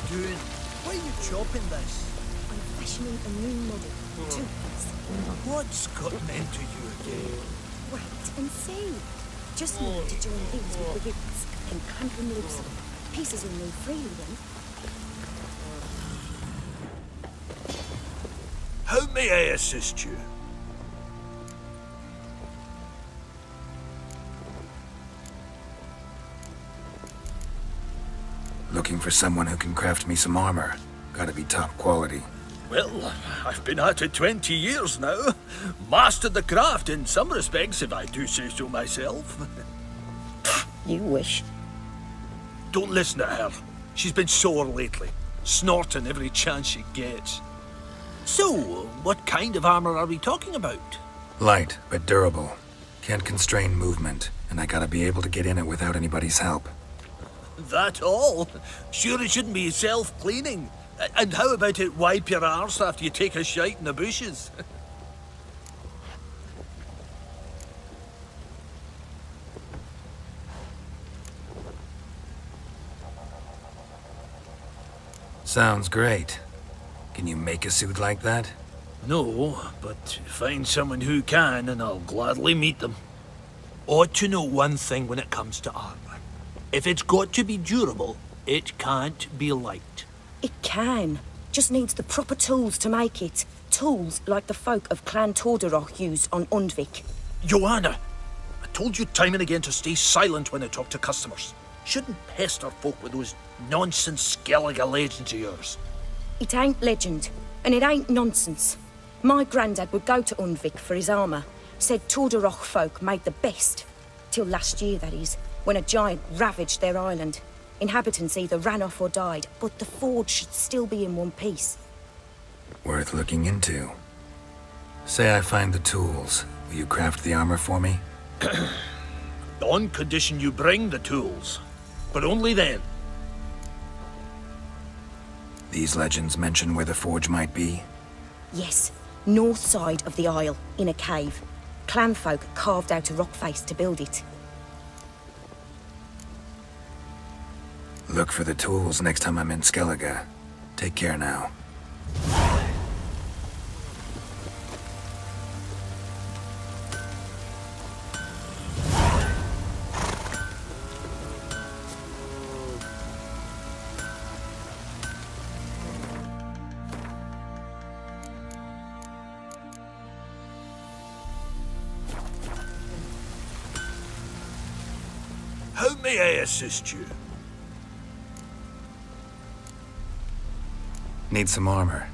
Doing? Why are you chopping this? I'm fashioning a new model. Two-piece. What's gotten into you again? Wait and see. Just need to join these with the ribs and clamp them loose. Pieces will move freely then. How may I assist you? Looking for someone who can craft me some armor. Gotta be top quality. Well, I've been at it 20 years now. Mastered the craft in some respects, if I do say so myself. You wish. Don't listen to her. She's been sore lately, snorting every chance she gets. So, what kind of armor are we talking about? Light, but durable. Can't constrain movement, and I gotta be able to get in it without anybody's help. That all? Sure it shouldn't be self-cleaning. And how about it wipe your arse after you take a shite in the bushes? Sounds great. Can you make a suit like that? No, but find someone who can and I'll gladly meet them. Ought to know one thing when it comes to armor. If it's got to be durable, it can't be light. It can. Just needs the proper tools to make it. Tools like the folk of Clan Tordaroch used on Undvik. Joanna, I told you time and again to stay silent when I talk to customers. Shouldn't pester folk with those nonsense Skellige legends of yours. It ain't legend, and it ain't nonsense. My granddad would go to Undvik for his armour. Said Tordaroch folk made the best. Till last year, that is, when a giant ravaged their island. Inhabitants either ran off or died, but the forge should still be in one piece. Worth looking into. Say I find the tools. Will you craft the armor for me? On condition you bring the tools. But only then. These legends mention where the forge might be? Yes, north side of the isle, in a cave. Clanfolk carved out a rock face to build it. Look for the tools next time I'm in Skellige. Take care now. How may I assist you? Need some armor.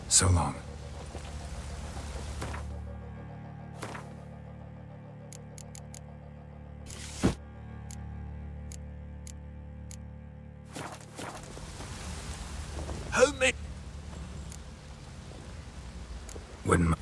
So long. How may... Wouldn't...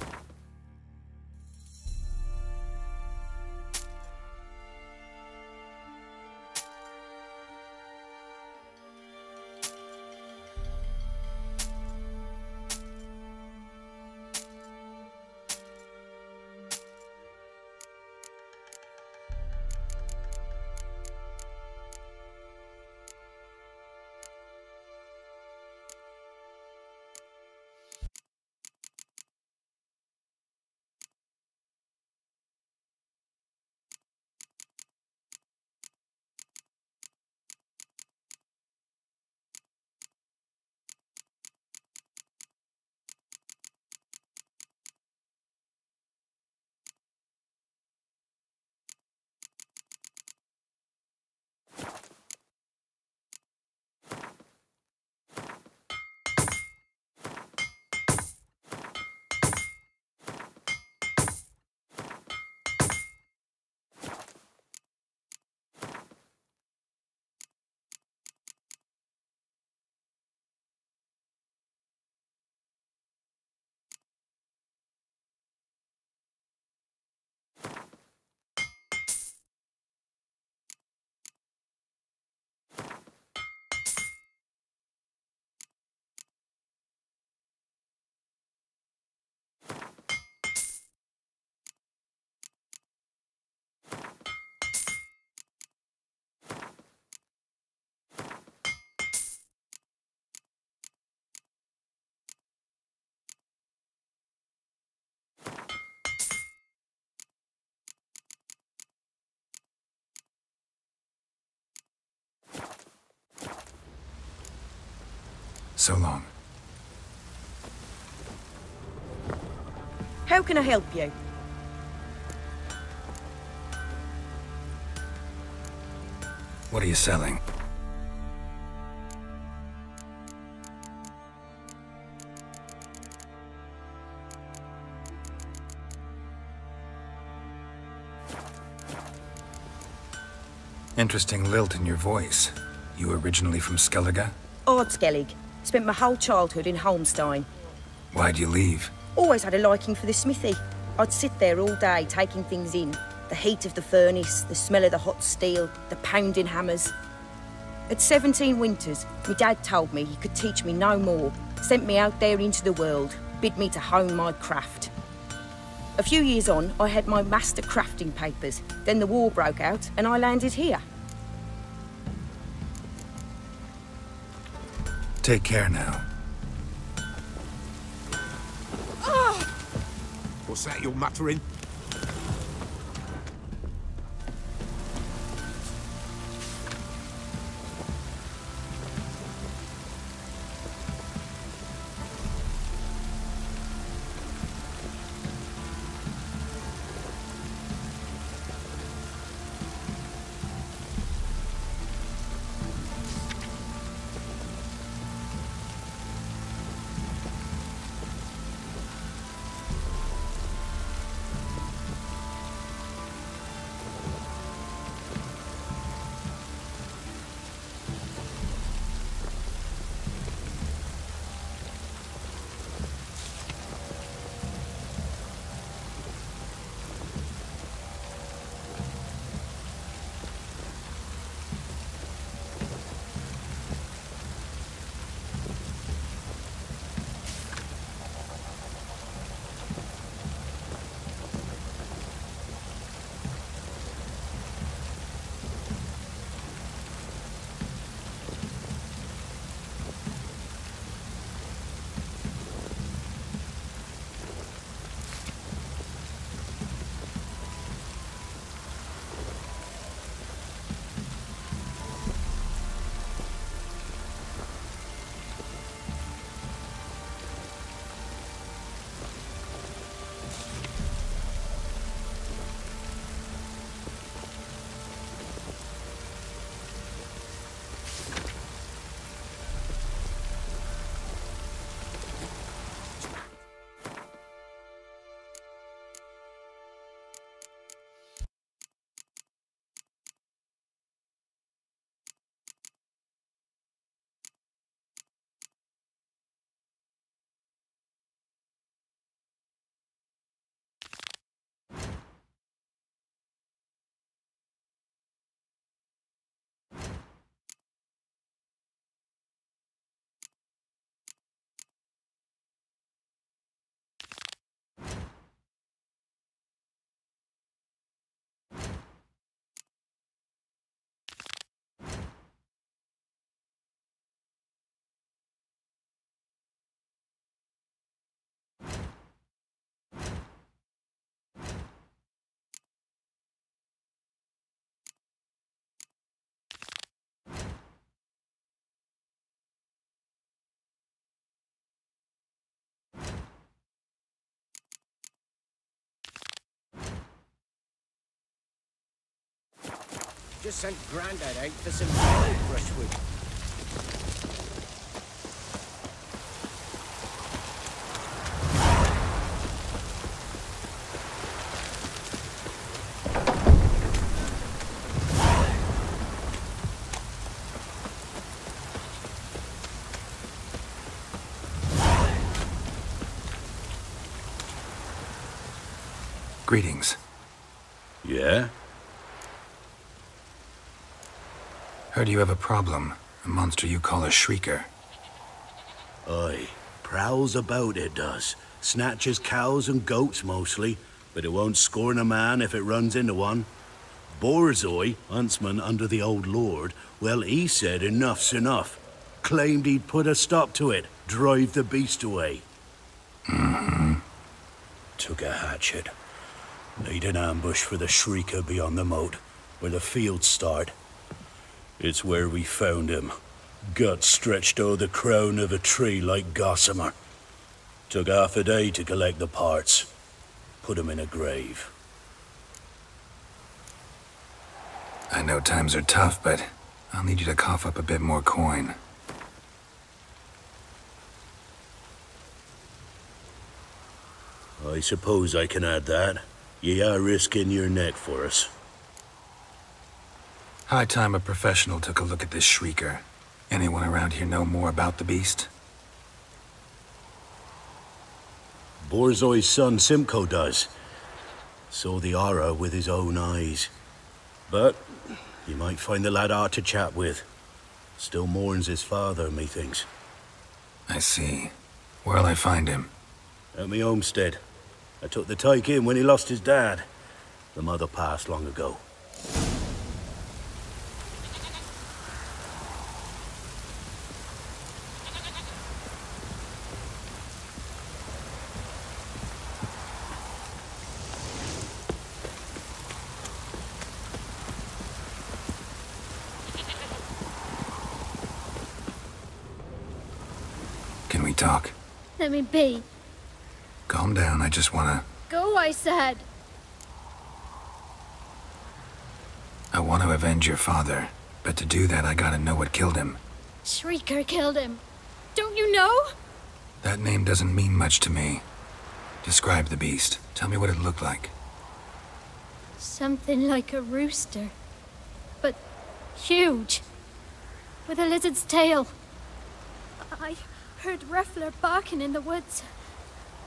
So long. How can I help you? What are you selling? Interesting lilt in your voice. You originally from Skellige? Ardskellig. Spent my whole childhood in Holmstein. Why'd you leave? Always had a liking for the smithy. I'd sit there all day taking things in. The heat of the furnace, the smell of the hot steel, the pounding hammers. At 17 winters, my dad told me he could teach me no more. Sent me out there into the world, bid me to hone my craft. A few years on, I had my master crafting papers. Then the war broke out and I landed here. Take care now. What's that you're muttering? Just sent Grandad out for some brushwood. Greetings. Yeah? Heard you have a problem. A monster you call a Shrieker. Aye. Prowls about, it does. Snatches cows and goats mostly, but it won't scorn a man if it runs into one. Borzoi, huntsman under the old lord, well, he said enough's enough. Claimed he'd put a stop to it, drive the beast away. Took a hatchet. Laid an ambush for the Shrieker beyond the moat, where the fields start. It's where we found him. Guts stretched o'er the crown of a tree like gossamer. Took half a day to collect the parts. Put 'em in a grave. I know times are tough, but I'll need you to cough up a bit more coin. I suppose I can add that. Ye are risking your neck for us. High time a professional took a look at this Shrieker. Anyone around here know more about the beast? Borzoi's son Simcoe does. Saw the aura with his own eyes. But you might find the lad hard to chat with. Still mourns his father, methinks. I see. Where'll I find him? At me homestead. I took the tyke in when he lost his dad. The mother passed long ago. Can we talk? Let me be. Calm down, I just wanna... Go, I said. I want to avenge your father, but to do that I gotta know what killed him. Shrieker killed him. Don't you know? That name doesn't mean much to me. Describe the beast. Tell me what it looked like. Something like a rooster. But huge. With a lizard's tail. I heard Reffler barking in the woods.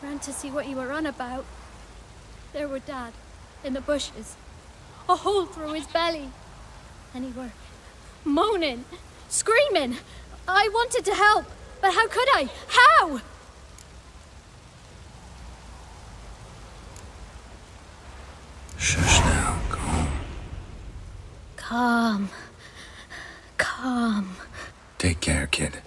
Ran to see what you were on about. There were Dad, in the bushes. A hole through his belly. And he were moaning, screaming. I wanted to help, but how could I? How? Shush now, calm. Calm. Calm. Take care, kid.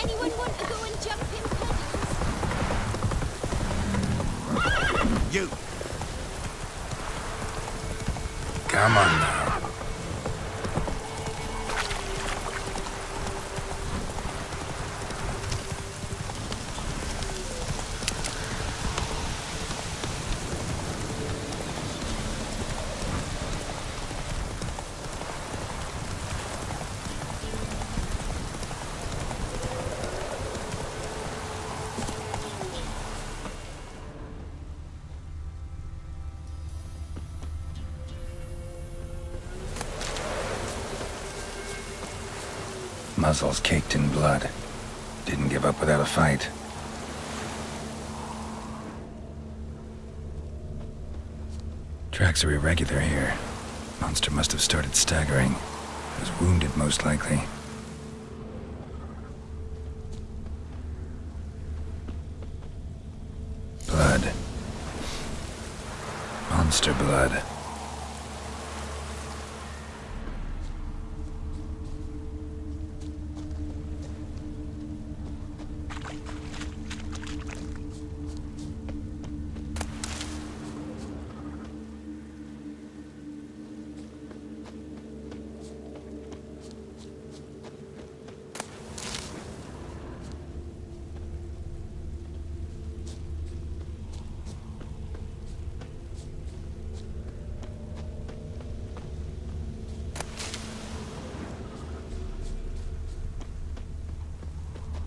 Anyone want to go and jump in puddles? You! Come on now. Muzzles caked in blood. Didn't give up without a fight. Tracks are irregular here. Monster must have started staggering. Was wounded, most likely. Blood. Monster blood.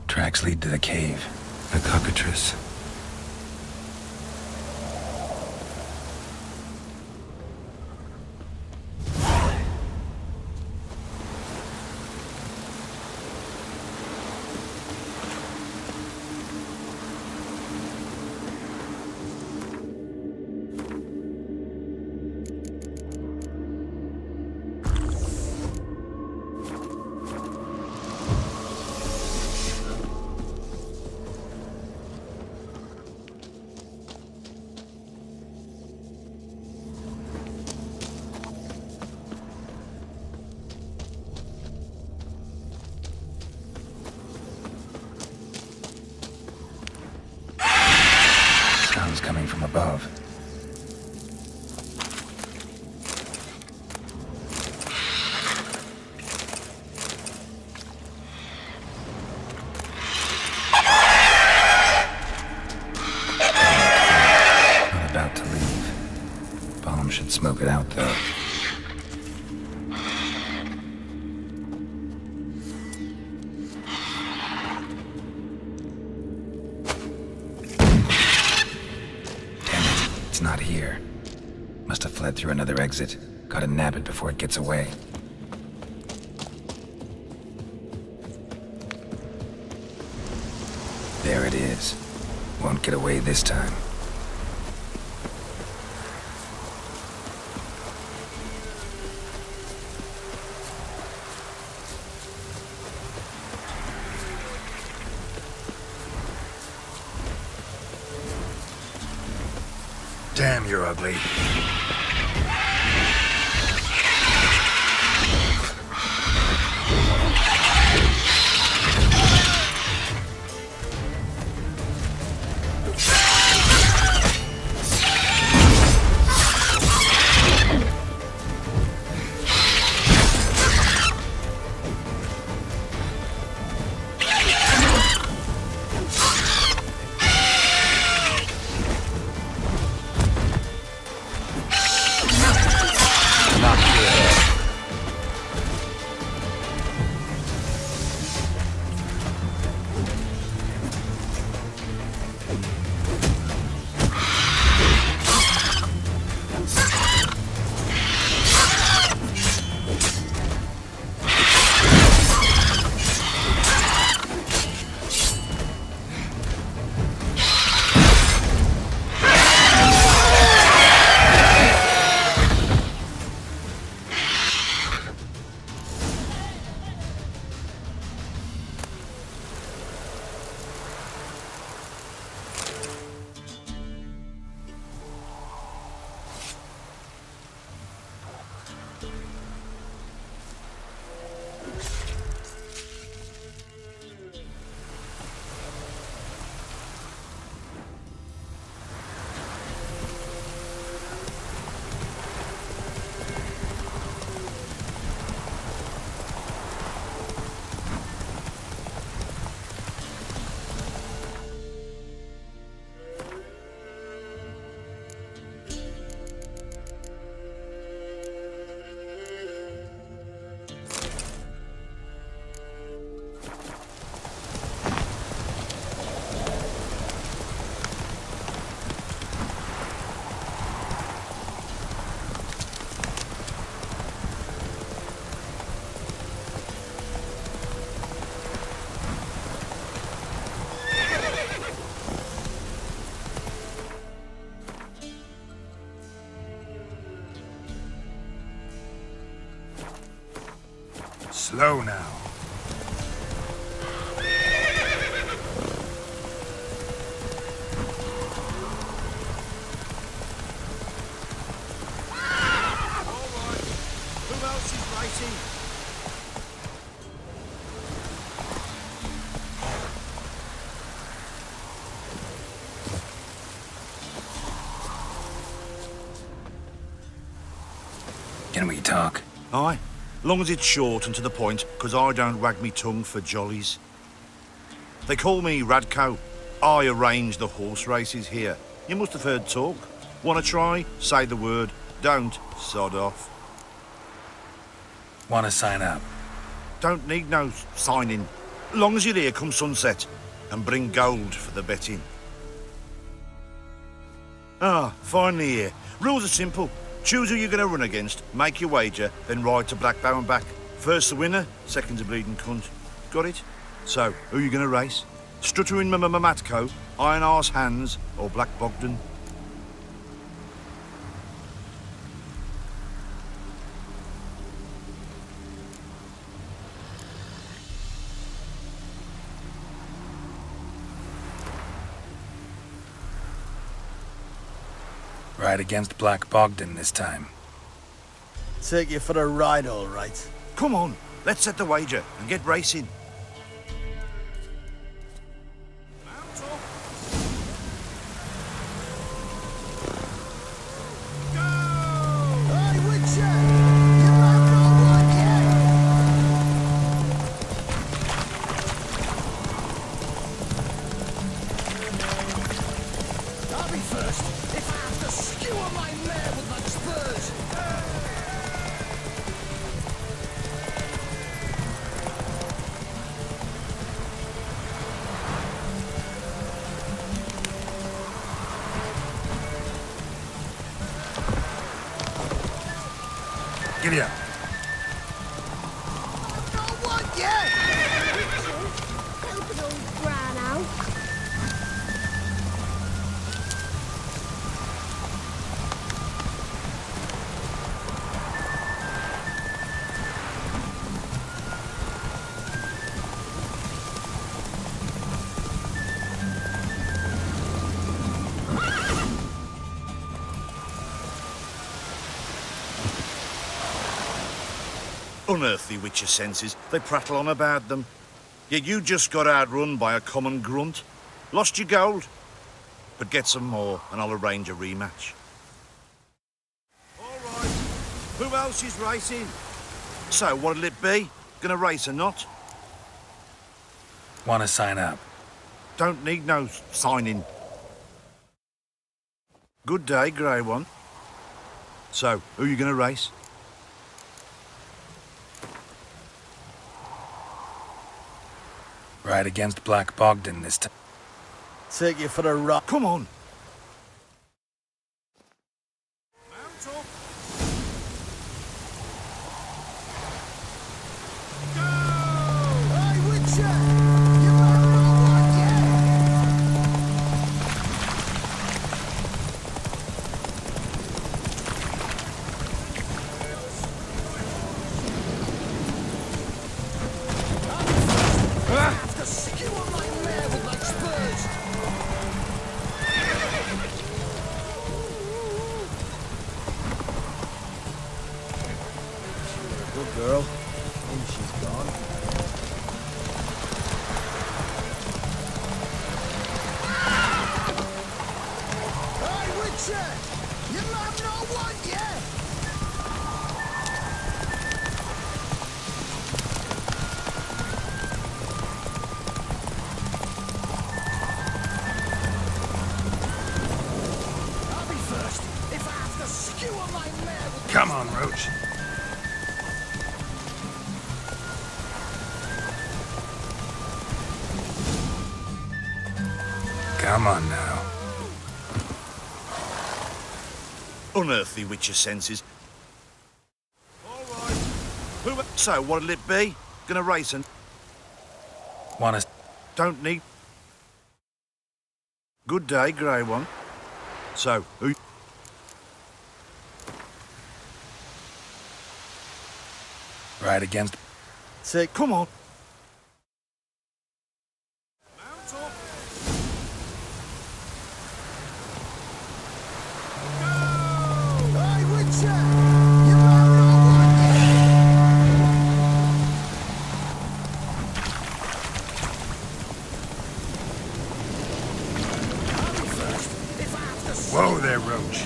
Tracks lead to the cave. The cockatrice. above. Not about to leave. Bomb should smoke it out, though. It's not here. Must have fled through another exit. Gotta nab it before it gets away. There it is. Won't get away this time. Damn, you're ugly. Slow now. Who else is racing? Can we talk? Aye. Long as it's short and to the point, 'cause I don't wag me tongue for jollies. They call me Radko. I arrange the horse races here. You must have heard talk. Wanna try? Say the word. Don't, sod off. Want to sign up? Don't need no signing. Long as you're here come sunset. And bring gold for the betting. Ah, finally here. Rules are simple. Choose who you're going to run against, make your wager, then ride to Blackbow and back. First the winner, second's a bleeding cunt. Got it? So, who are you going to race? Stuttering Matko, Iron Arse Hands, or Black Bogdan? Ride against Black Bogdan this time. Take you for a ride, all right. Come on, let's set the wager and get racing. Giddy up. Help an old gran out. Unearthly with your senses, they prattle on about them. Yet you just got outrun by a common grunt. Lost your gold. But get some more, and I'll arrange a rematch. All right. Who else is racing? So, what'll it be? Gonna race or not? Want to sign up? Don't need no signing. Good day, Grey One. So, who you gonna race? Ride against Black Bogdan this time. Take you for the ride. Come on. Good girl. And she's gone. Hey, Richard! You have no one yet! I'll be first if I have to skewer my mare with... Come on, Roach. Come on now. Unearthly with your senses. All right. Who? So, what'll it be? Gonna race and... Want to... Don't need... Good day, Grey One. So, who... Ride against... Take... Come on. Hey, Richard! You have no one yet! I'll be first if I have to... Whoa there, Roach.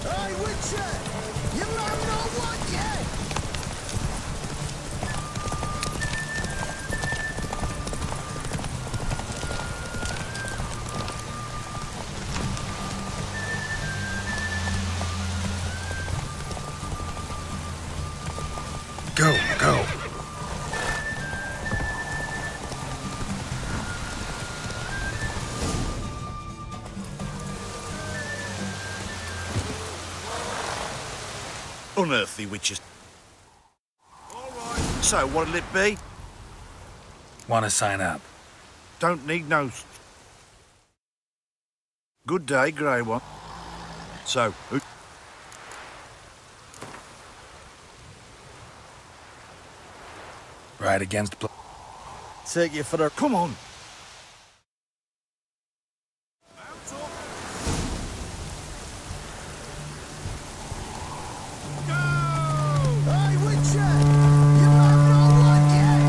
Hey, Richard! You have no one yet! Go, go. Unearthly witches. All right. So, what'll it be? Want to sign up? Don't need no... Good day, Grey One. So, who... Ride against... Take you for the... Come on. Hey, Richard! You have no one yet!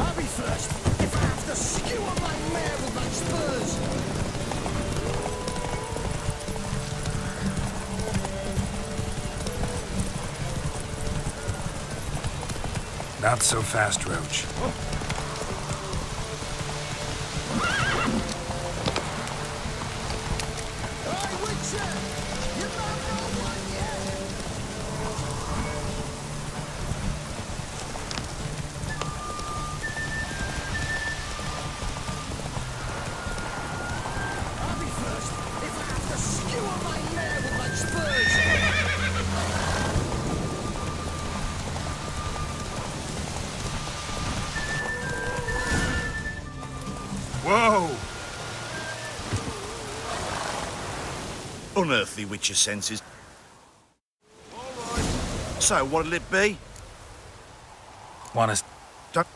I'll be first if I have to skewer my mare with my spurs. Not so fast, Roach. Whoa! Unearthly with your senses. All right. So, what'll it be? Wanna... Don't...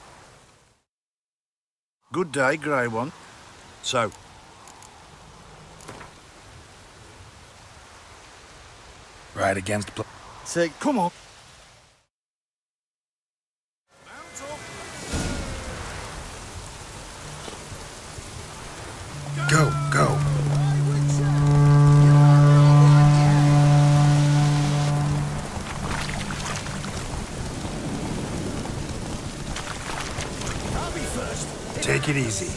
Good day, Grey One. So... Right against... Come on. Go, go. Take it easy.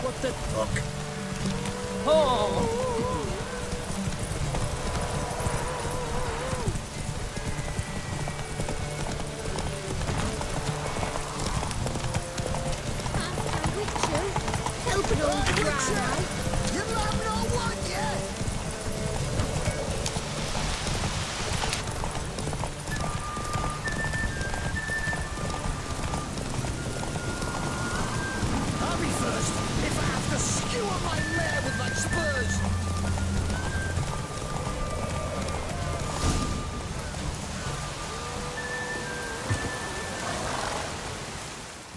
What the fuck? Oh!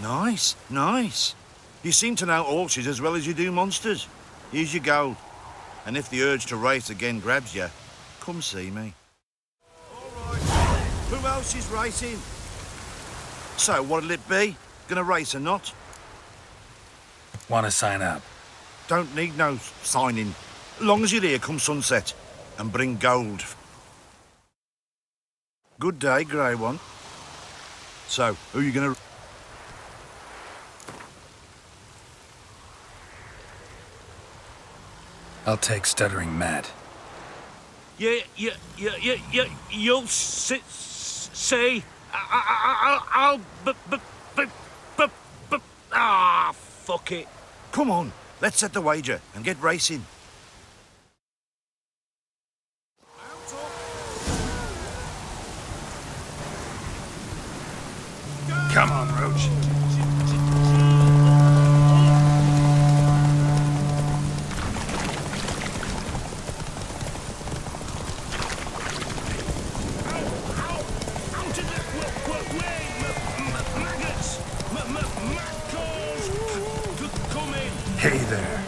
Nice, nice. You seem to know horses as well as you do monsters. Here's your gold. And if the urge to race again grabs you, come see me. All right. Who else is racing? So, what'll it be? Gonna race or not? Wanna sign up? Don't need no signing. Long as you're here come sunset. And bring gold. Good day, Grey One. So, who you gonna... I'll take Stuttering Matt. You'll say... I'll... fuck it. Come on, let's set the wager and get racing. Come on, Roach. Hey there.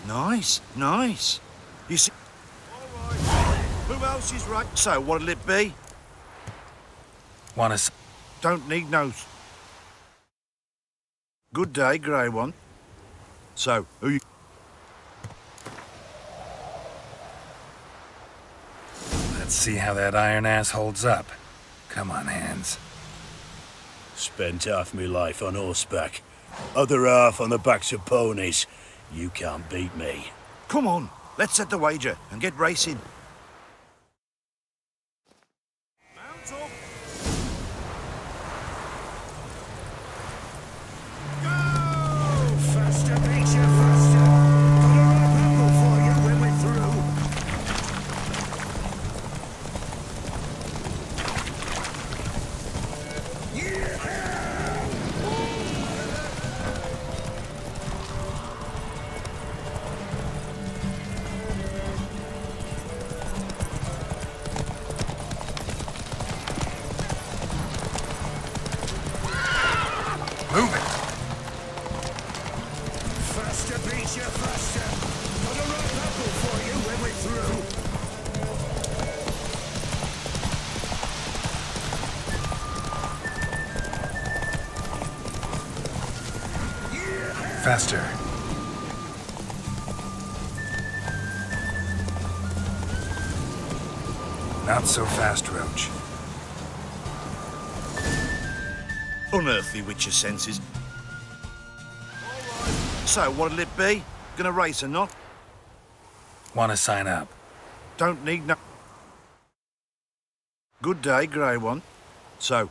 Nice, nice. You see... All right. Who else is right? So, what'll it be? Wanna... Don't need no... Good day, Grey One. So, who you... Let's see how that iron ass holds up. Come on, hands. Spent half my life on horseback. Other half on the backs of ponies. You can't beat me. Come on, let's set the wager and get racing. Mount up. Go! Faster, Major, faster. Got a right rumble for you when we're through. Yeah! beat you faster. Got a right apple for you when we're through. Faster. Not so fast, Roach. Unearthly witcher senses. So, what'll it be? Gonna race or not? Want to sign up? Don't need no... Good day, Grey One. So,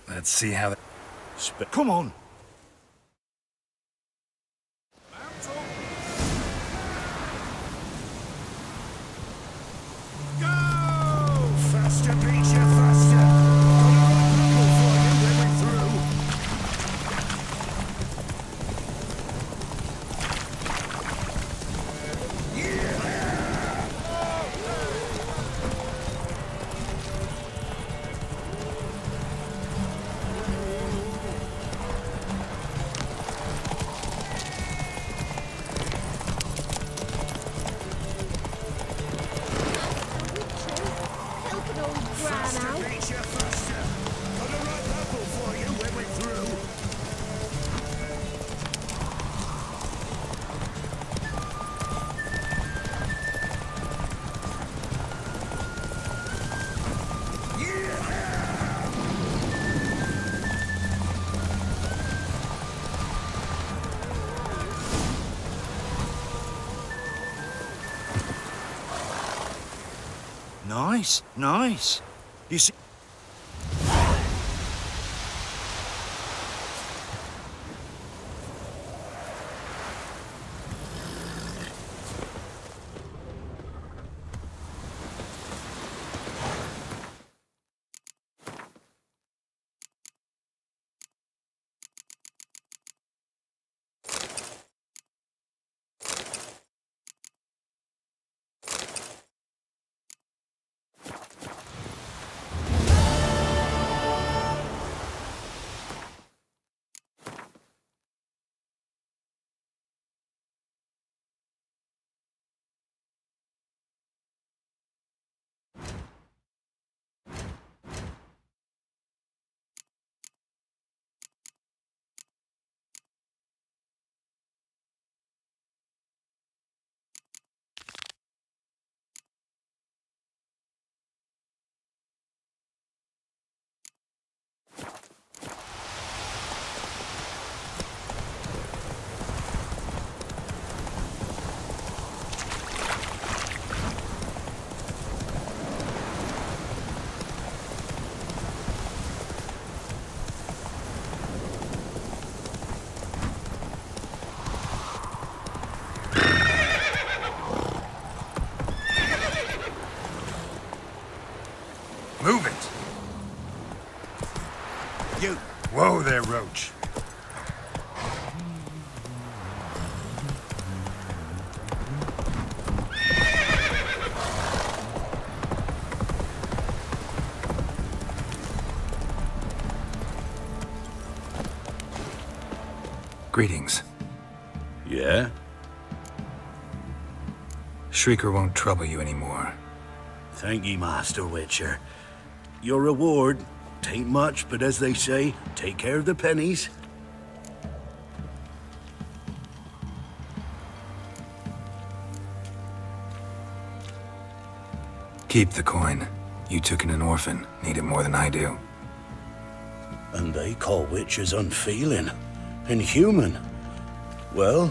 Let's see how... come on. Faster beat you faster. Got a right apple for you when we're through. Faster beat you faster. Got a right apple for you when we're through. Nice, nice. You see... Move it! You... Whoa there, Roach. Greetings. Yeah? Shrieker won't trouble you anymore. Thank ye, Master Witcher. Your reward, tain't much, but as they say, take care of the pennies. Keep the coin. You took in an orphan. Need it more than I do. And they call witches unfeeling, inhuman. Well,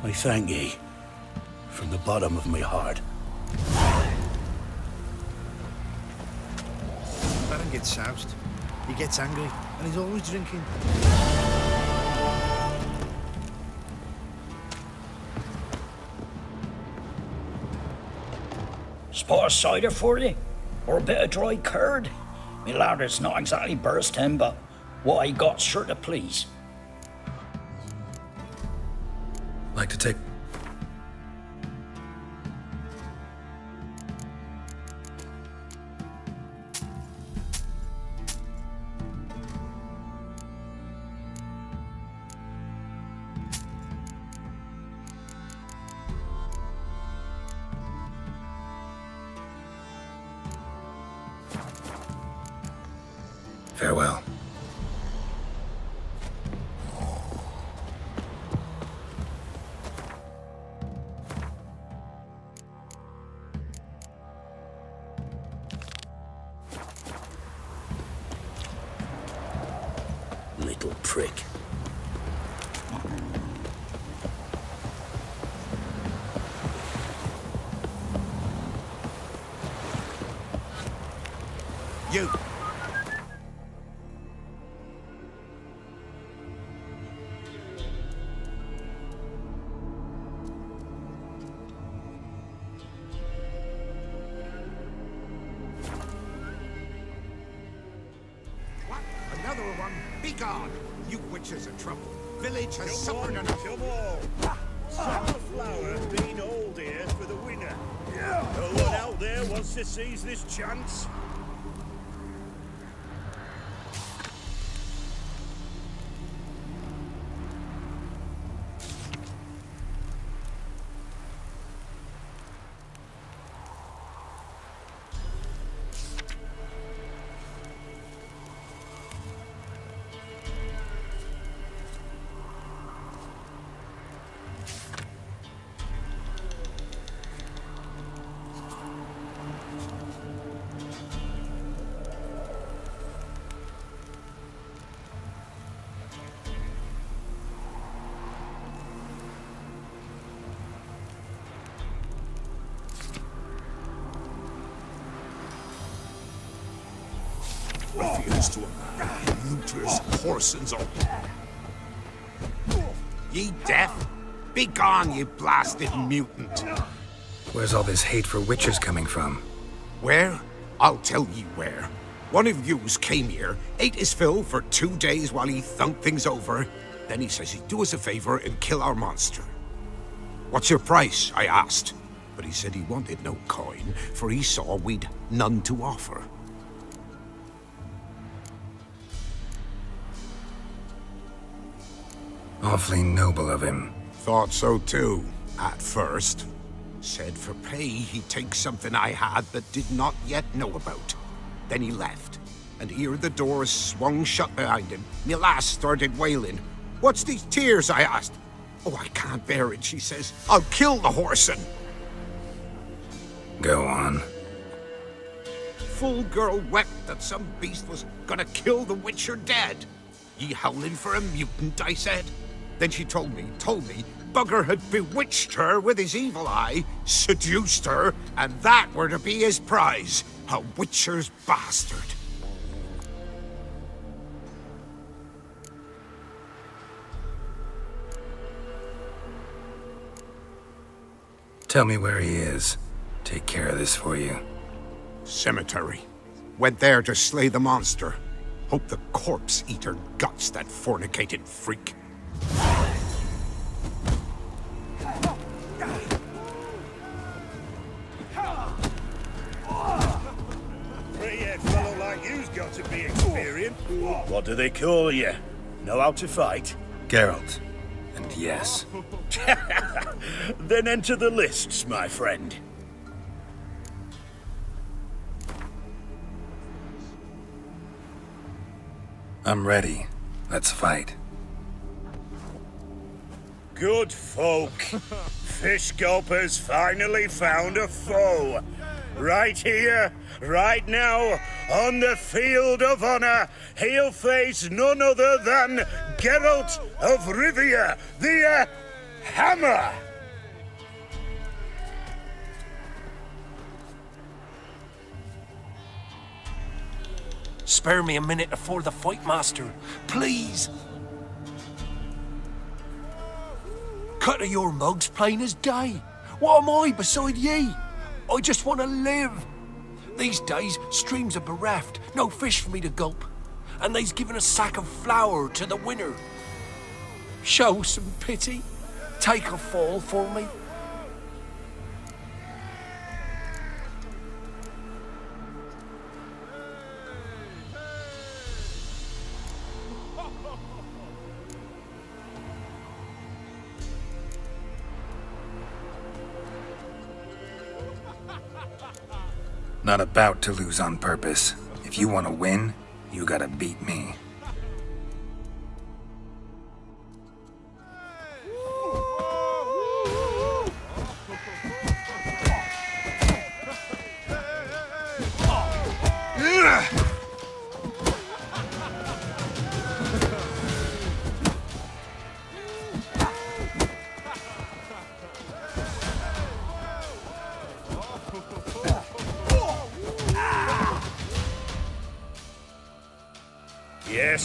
I thank ye, from the bottom of my heart. Velen gets soused. He gets angry, and he's always drinking. Spot of cider for you? Or a bit of dry curd? Me ladder's not exactly bursting, but what I got's sure to please. Like to take... You... What? Another one? Be gone! You witches are trouble. Village has suffered enough. Come on! Sunflower being old here for the winner. No one out there wants to seize this chance. Refuse to obey. Looters, whoresons, or... Ye deaf? Be gone, you blasted mutant! Where's all this hate for witchers coming from? Where? I'll tell you where. One of yous came here, ate his fill for 2 days while he thunked things over. Then he says he'd do us a favor and kill our monster. What's your price? I asked. But he said he wanted no coin, for he saw we'd none to offer. Awfully noble of him. Thought so too, at first. Said for pay he'd take something I had but did not yet know about. Then he left, and here the doors swung shut behind him. Me lass started wailing. What's these tears? I asked. Oh, I can't bear it, she says. I'll kill the whoreson. Go on. Full girl wept that some beast was gonna kill the witcher dead. Ye howling for a mutant, I said. Then she told me, Bugger had bewitched her with his evil eye, seduced her, and that were to be his prize. A witcher's bastard. Tell me where he is. Take care of this for you. Cemetery. Went there to slay the monster. Hope the corpse eater guts that fornicated freak. Pretty-head fellow like you's got to be experienced. What do they call you? Know how to fight? Geralt. And yes. Then enter the lists, my friend. I'm ready. Let's fight. Good folk. Fish Gulper's finally found a foe. Right here, right now, on the field of honor, he'll face none other than Geralt of Rivia, the Hammer. Spare me a minute before the fight, master. Please. Cut of your mug's plain as day. What am I beside ye? I just want to live. These days, streams are bereft. No fish for me to gulp. And they's given a sack of flour to the winner. Show some pity. Take a fall for me. Not about to lose on purpose. If you want to win, you gotta beat me.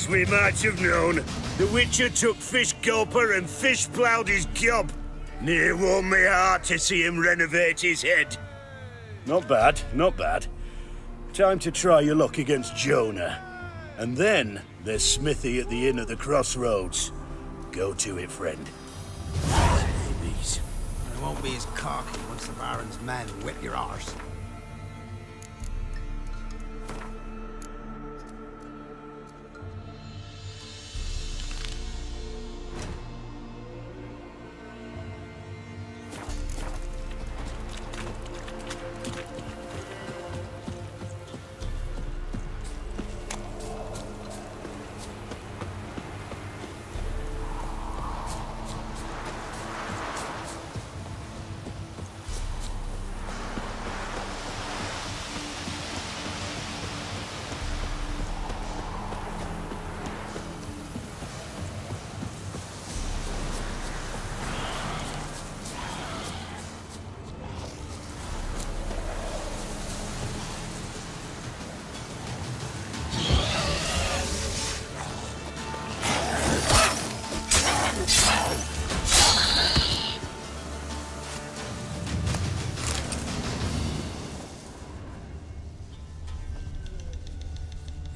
As we might have known, the Witcher took Fish Gulper and fish ploughed his gob. Near warmed me heart to see him renovate his head. Not bad, not bad. Time to try your luck against Jonah. And then there's Smithy at the inn at the crossroads. Go to it, friend. Babies. I won't be as cocky once the Baron's men whip your arse.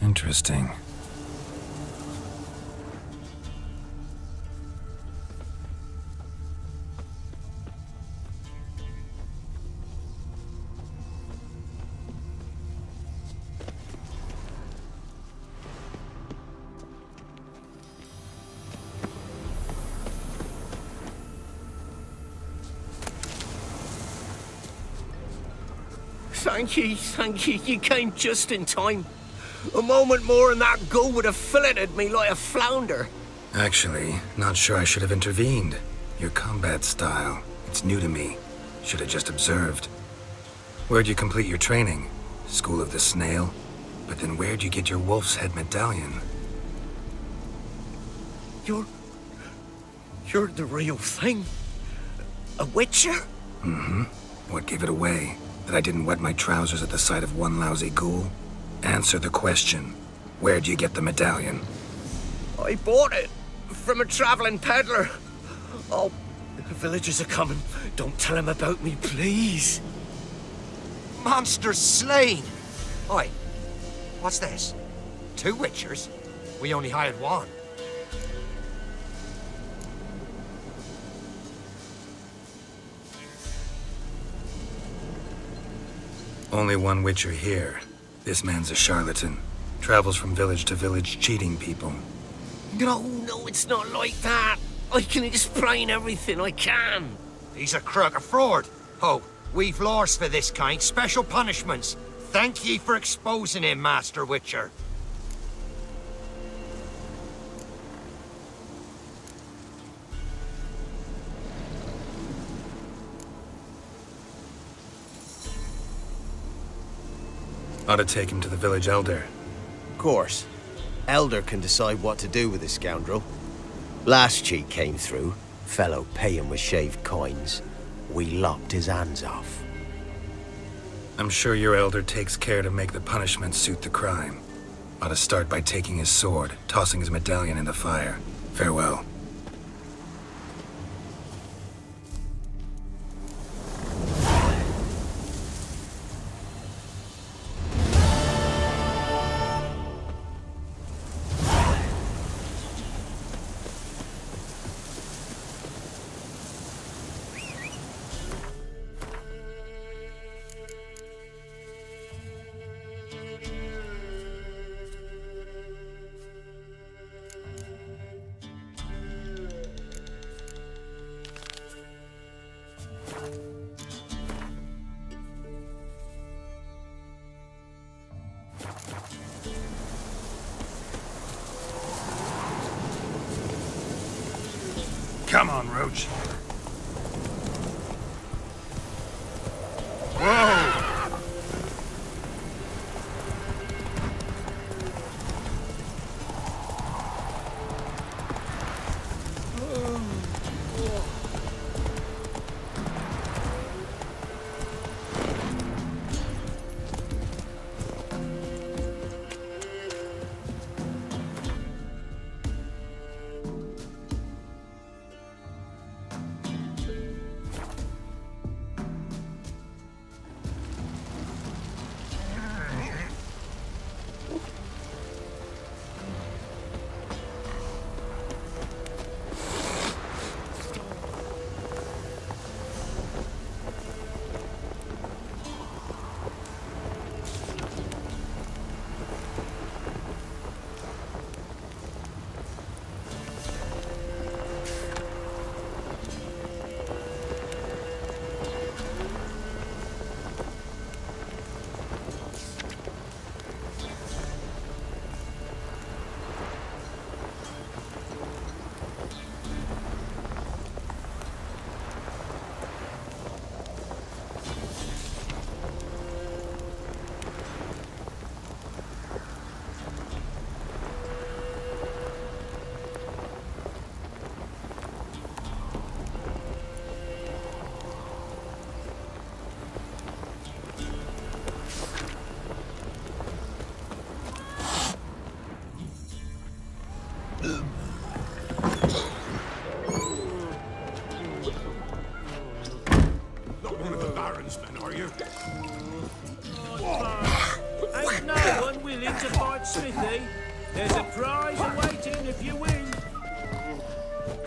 Interesting. Thank you, you came just in time. A moment more and that gull would have filleted me like a flounder. Actually, not sure I should have intervened. Your combat style, it's new to me. Should have just observed. Where'd you complete your training? School of the Snail? But then where'd you get your wolf's head medallion? You're the real thing? A Witcher? Mm-hmm. What gave it away? That I didn't wet my trousers at the sight of one lousy ghoul? Answer the question. Where'd you get the medallion? I bought it from a traveling peddler. Oh, the villagers are coming. Don't tell them about me, please. Monster slain! Oi, what's this? 2 Witchers? We only hired 1. Only 1 Witcher here. This man's a charlatan. Travels from village to village cheating people. No, it's not like that. I can explain everything I can. He's a crook, a fraud. Oh, we've laws for this kind, special punishments. Thank ye for exposing him, Master Witcher. Ought to take him to the village elder. Of course. Elder can decide what to do with this scoundrel. Last cheat came through. Fellow pay him with shaved coins. We lopped his hands off. I'm sure your elder takes care to make the punishment suit the crime. Ought to start by taking his sword, tossing his medallion in the fire. Farewell. Come on, Roach. Whoa!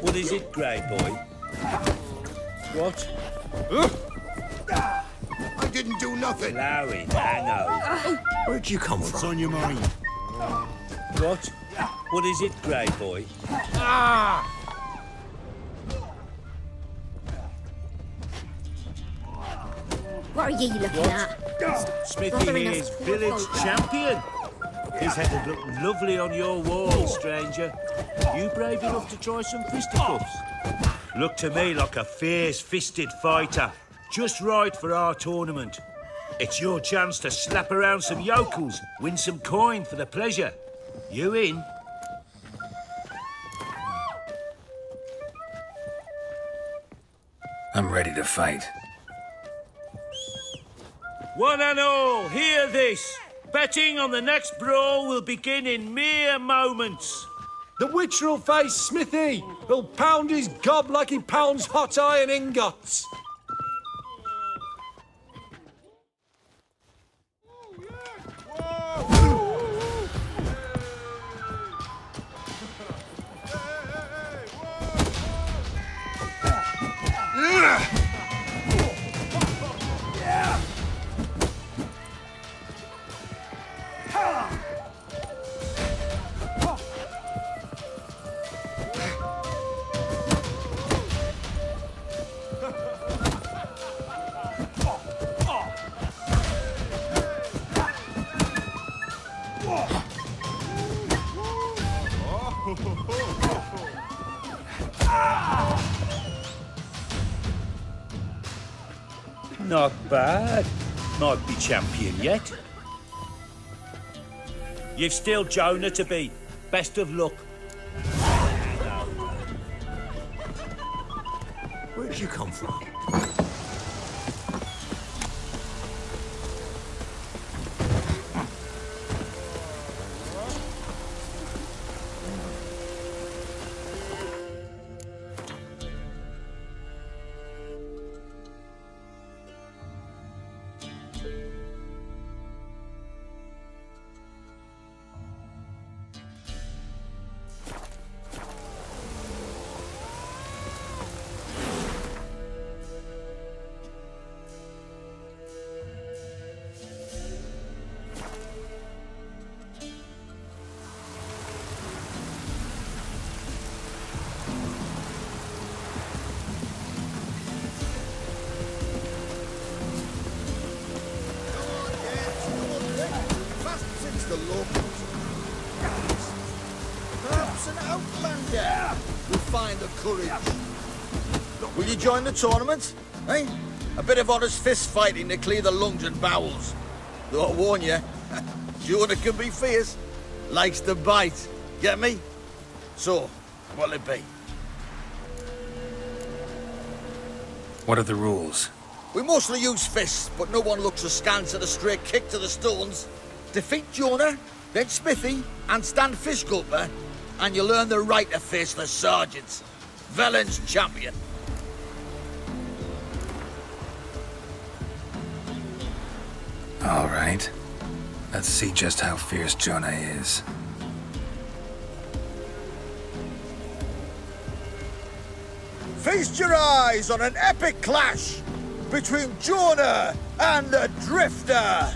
What is it, Grey Boy? What? I didn't do nothing. Allow it, hang on. Where'd you come from? What's on your mind? What? What is it, Grey Boy? What are you looking at? Smithy Bothering us is poor village folk. champion. His head would look lovely on your wall, stranger. You brave enough to try some fisticuffs? Look to me like a fierce-fisted fighter. Just right for our tournament. It's your chance to slap around some yokels, win some coin for the pleasure. You in? I'm ready to fight. One and all, hear this. Betting on the next brawl will begin in mere moments. The Witcher will face Smithy. He'll pound his gob like he pounds hot iron ingots. Not bad. Might be champion yet. You've still Jonah to beat. Best of luck. Where'd you come from? The locals. Perhaps an outlander will find the courage. Will you join the tournament? Eh? A bit of honest fist fighting to clear the lungs and bowels. Though I warn you, Jonah can be fierce. Likes to bite. Get me? So, what'll it be? What are the rules? We mostly use fists, but no one looks askance at a straight kick to the stones. Defeat Jonah, then Smithy, and stand fish gulper, and you'll earn the right to face the sergeants. Velen's champion. All right. Let's see just how fierce Jonah is. Feast your eyes on an epic clash between Jonah and the Drifter.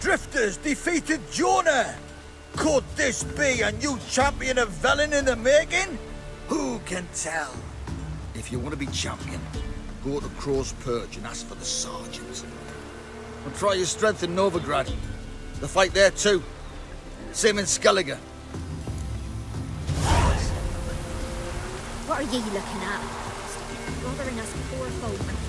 Drifters defeated Jonah. Could this be a new champion of Velen in the making? Who can tell? If you want to be champion, go to Perch and ask for the sergeant. And try your strength in Novigrad. The fight there too. Same in Skellige. What are you looking at? Bothering us poor folk.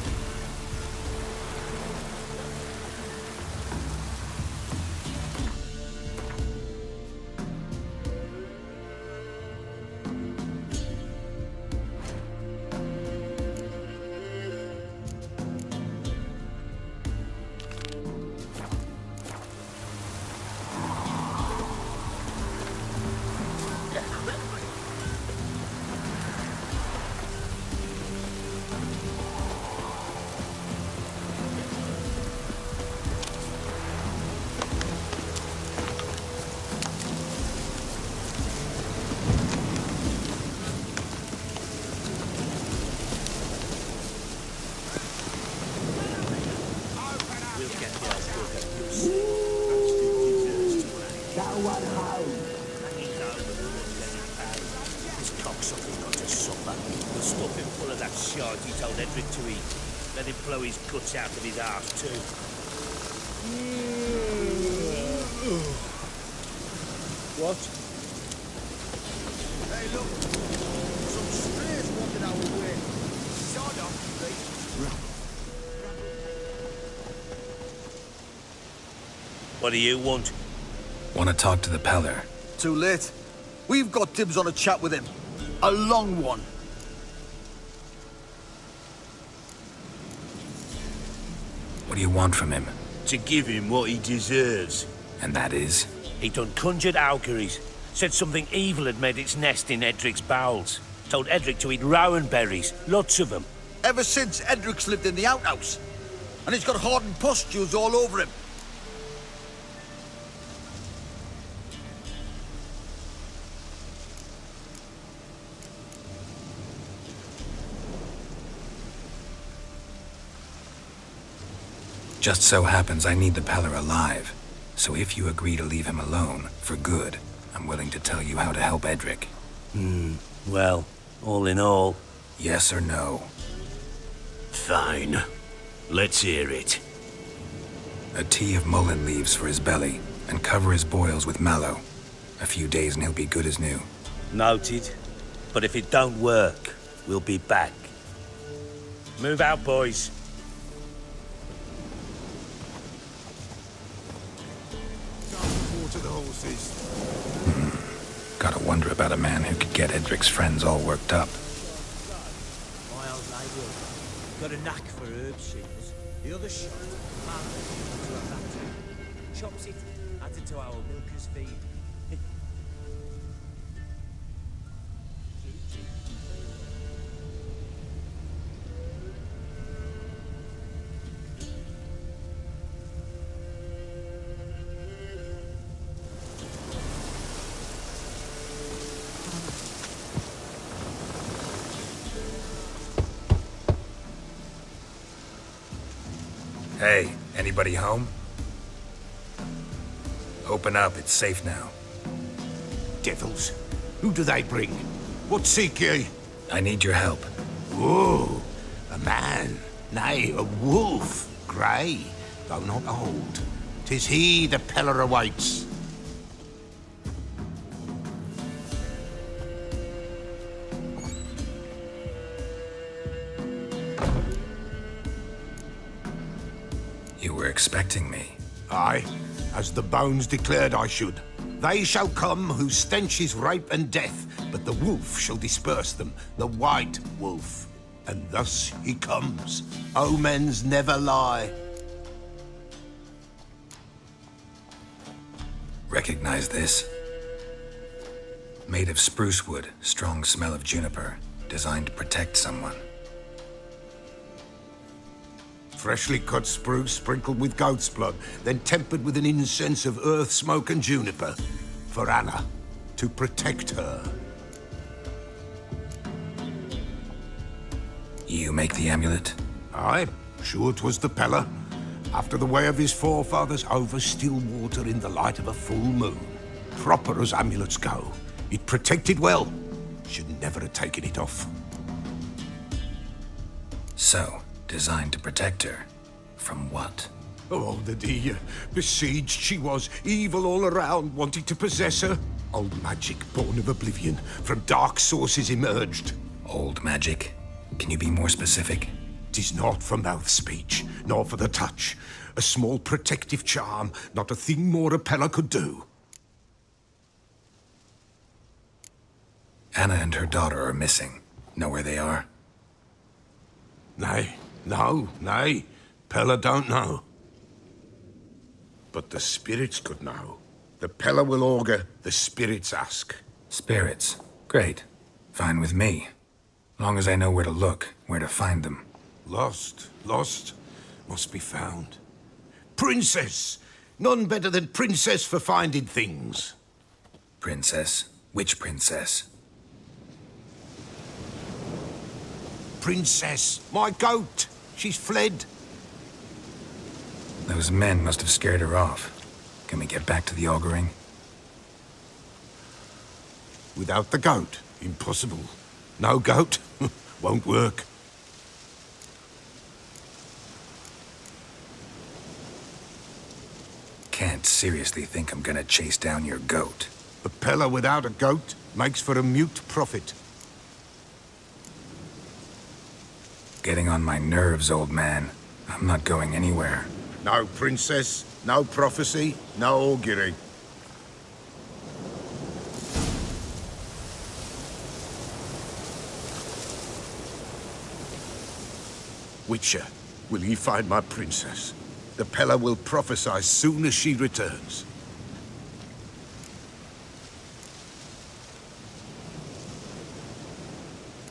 cocksucker's got to suffer. We'll stuff him full of that shite he told Edric to eat. Let him blow his guts out of his arse too. What? Hey, look. Some strays walking our way. Sort of, right? What do you want? Want to talk to the Peller. Too late. We've got dibs on a chat with him. A long one. What do you want from him? To give him what he deserves. And that is? He done conjured Auguries. Said something evil had made its nest in Edric's bowels. Told Edric to eat rowan berries. Lots of them. Ever since Edric's lived in the outhouse. And he's got hardened pustules all over him. Just so happens I need the Peller alive. So if you agree to leave him alone, for good, I'm willing to tell you how to help Edric. Well, all in all... Yes or no? Fine. Let's hear it. A tea of mullein leaves for his belly, and cover his boils with mallow. A few days and he'll be good as new. Noted. But if it don't work, we'll be back. Move out, boys. To the horses. Gotta wonder about a man who could get Edric's friends all worked up. My old lady got a knack for herb shears. The other shot, into a factory. Chops it, adds it to our milker's feed. Hey, anybody home? Open up, it's safe now. Devils. Who do they bring? What seek ye? I need your help. Whoa, a man. Nay, a wolf. Grey, though not old. 'Tis he the Peller awaits. You were expecting me. Aye, as the bones declared I should. They shall come whose stench is rape and death, but the wolf shall disperse them, the white wolf. And thus he comes. Omens never lie. Recognize this? Made of spruce wood, strong smell of juniper, designed to protect someone. Freshly cut spruce sprinkled with goat's blood, then tempered with an incense of earth, smoke and juniper. For Anna, to protect her. You make the amulet? Aye, sure 'twas the Peller. After the way of his forefathers, over still water in the light of a full moon. Proper as amulets go. It protected well. Should never have taken it off. So, designed to protect her. From what? Oh, the dear. Besieged she was, evil all around, wanting to possess her. Old magic, born of oblivion, from dark sources emerged. Old magic? Can you be more specific? 'Tis not for mouth speech, nor for the touch. A small protective charm, not a thing more a Peller could do. Anna and her daughter are missing. Know where they are? Nay, no, nay. Peller don't know. But the spirits could know. The Peller will augur, the spirits ask. Spirits? Great. Fine with me. Long as I know where to look, where to find them. Lost, must be found. Princess! None better than Princess for finding things. Princess? Which princess? Princess, my goat! She's fled. Those men must have scared her off. Can we get back to the auguring? Without the goat, Impossible. No goat. Won't work. Can't seriously think I'm gonna chase down your goat. A peller without a goat makes for a mute prophet. Getting on my nerves, old man. I'm not going anywhere. No princess, no prophecy, no augury. Witcher, will ye find my princess? The Peller will prophesy soon as she returns.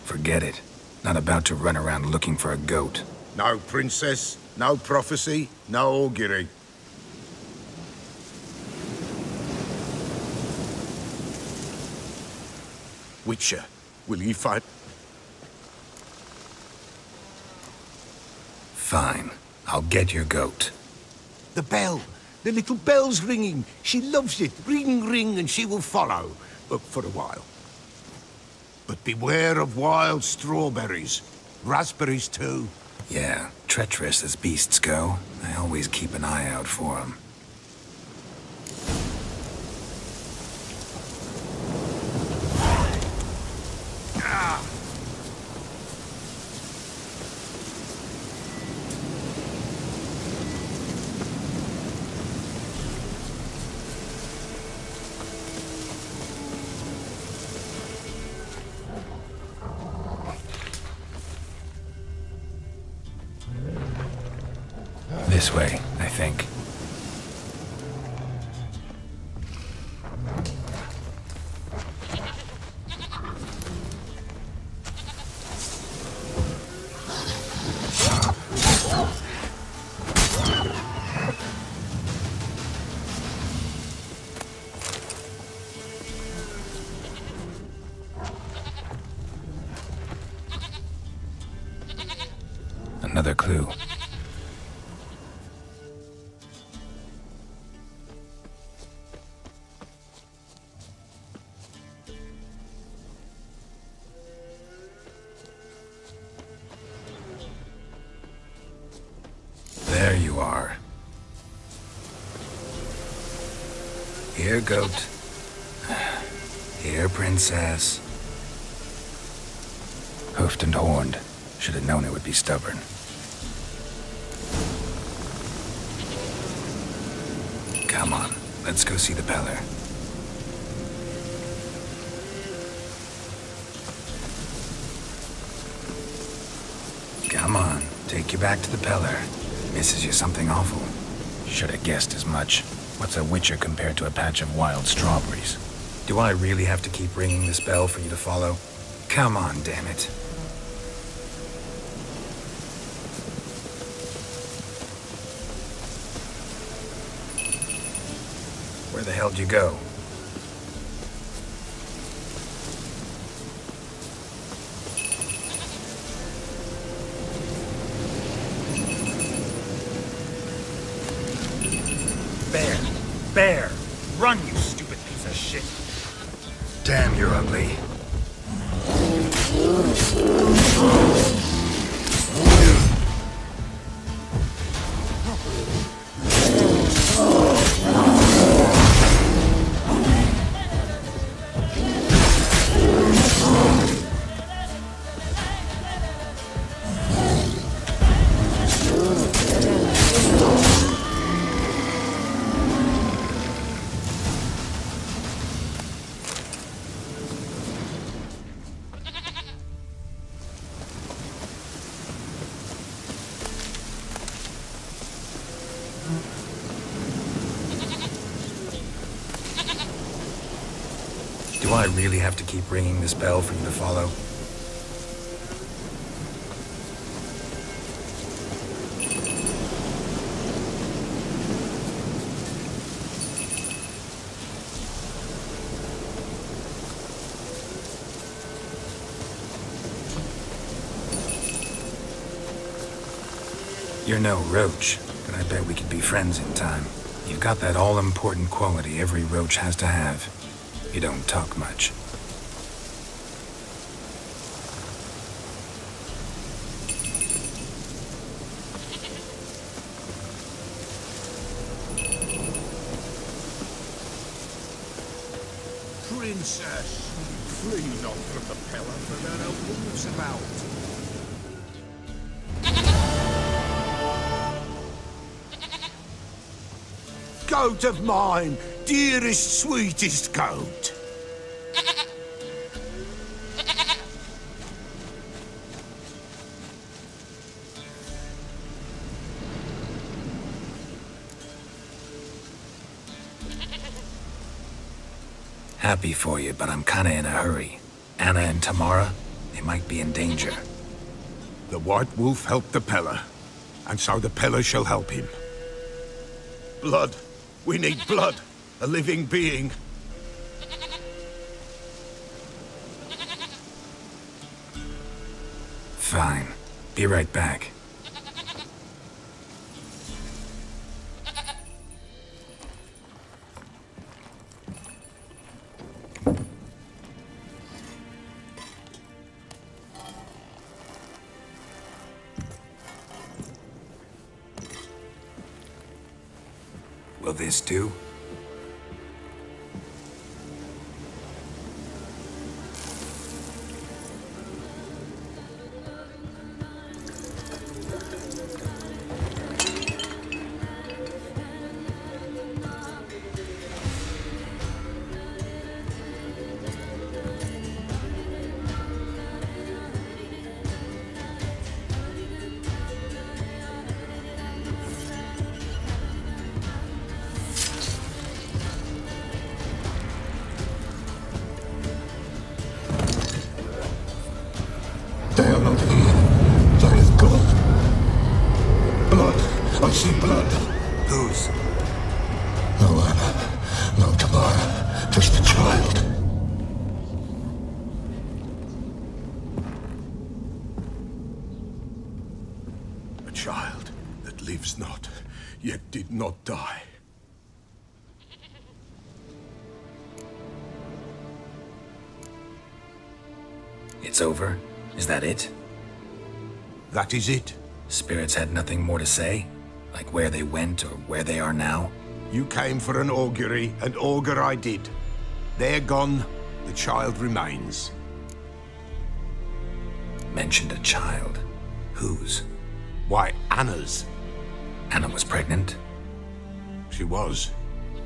Forget it. Not about to run around looking for a goat. No princess, no prophecy, no augury. Witcher, will ye fight? Fine. I'll get your goat. The bell! The little bell's ringing. She loves it. Ring, ring, and she will follow. But for a while. But beware of wild strawberries. Raspberries, too. Yeah, treacherous as beasts go. I always keep an eye out for them. This way, I think. Another clue. There you are. Here, goat. Here, princess. Hoofed and horned. Should have known it would be stubborn. Come on, let's go see the Peller. Come on, take you back to the Peller. Misses you something awful. Should have guessed as much. What's a witcher compared to a patch of wild strawberries? Do I really have to keep ringing this bell for you to follow? Come on, damn it. Where the hell'd you go? Bear! Run, you stupid piece of shit! Damn, you're ugly. Do I really have to keep ringing this bell for you to follow? You're no Roach, but I bet we could be friends in time. You've got that all-important quality every Roach has to have. You don't talk much. Princess, flee not from the pillar, for there are wolves about. Goat of mine, dearest, sweetest goat. Happy for you, but I'm kinda in a hurry. Anna and Tamara, they might be in danger. The White Wolf helped the Peller, and so the Peller shall help him. Blood. We need blood. A living being. Fine. Be right back. Will this do? They are not here. There is God. Blood. I see blood. Whose? No Anna. No Tamara. Just the child. A child that lives not, yet did not die. It's over? Is that it? That is it. Spirits had nothing more to say? Like where they went or where they are now? You came for an augury, and augur I did. They're gone, the child remains. Mentioned a child. Whose? Why, Anna's. Anna was pregnant? She was,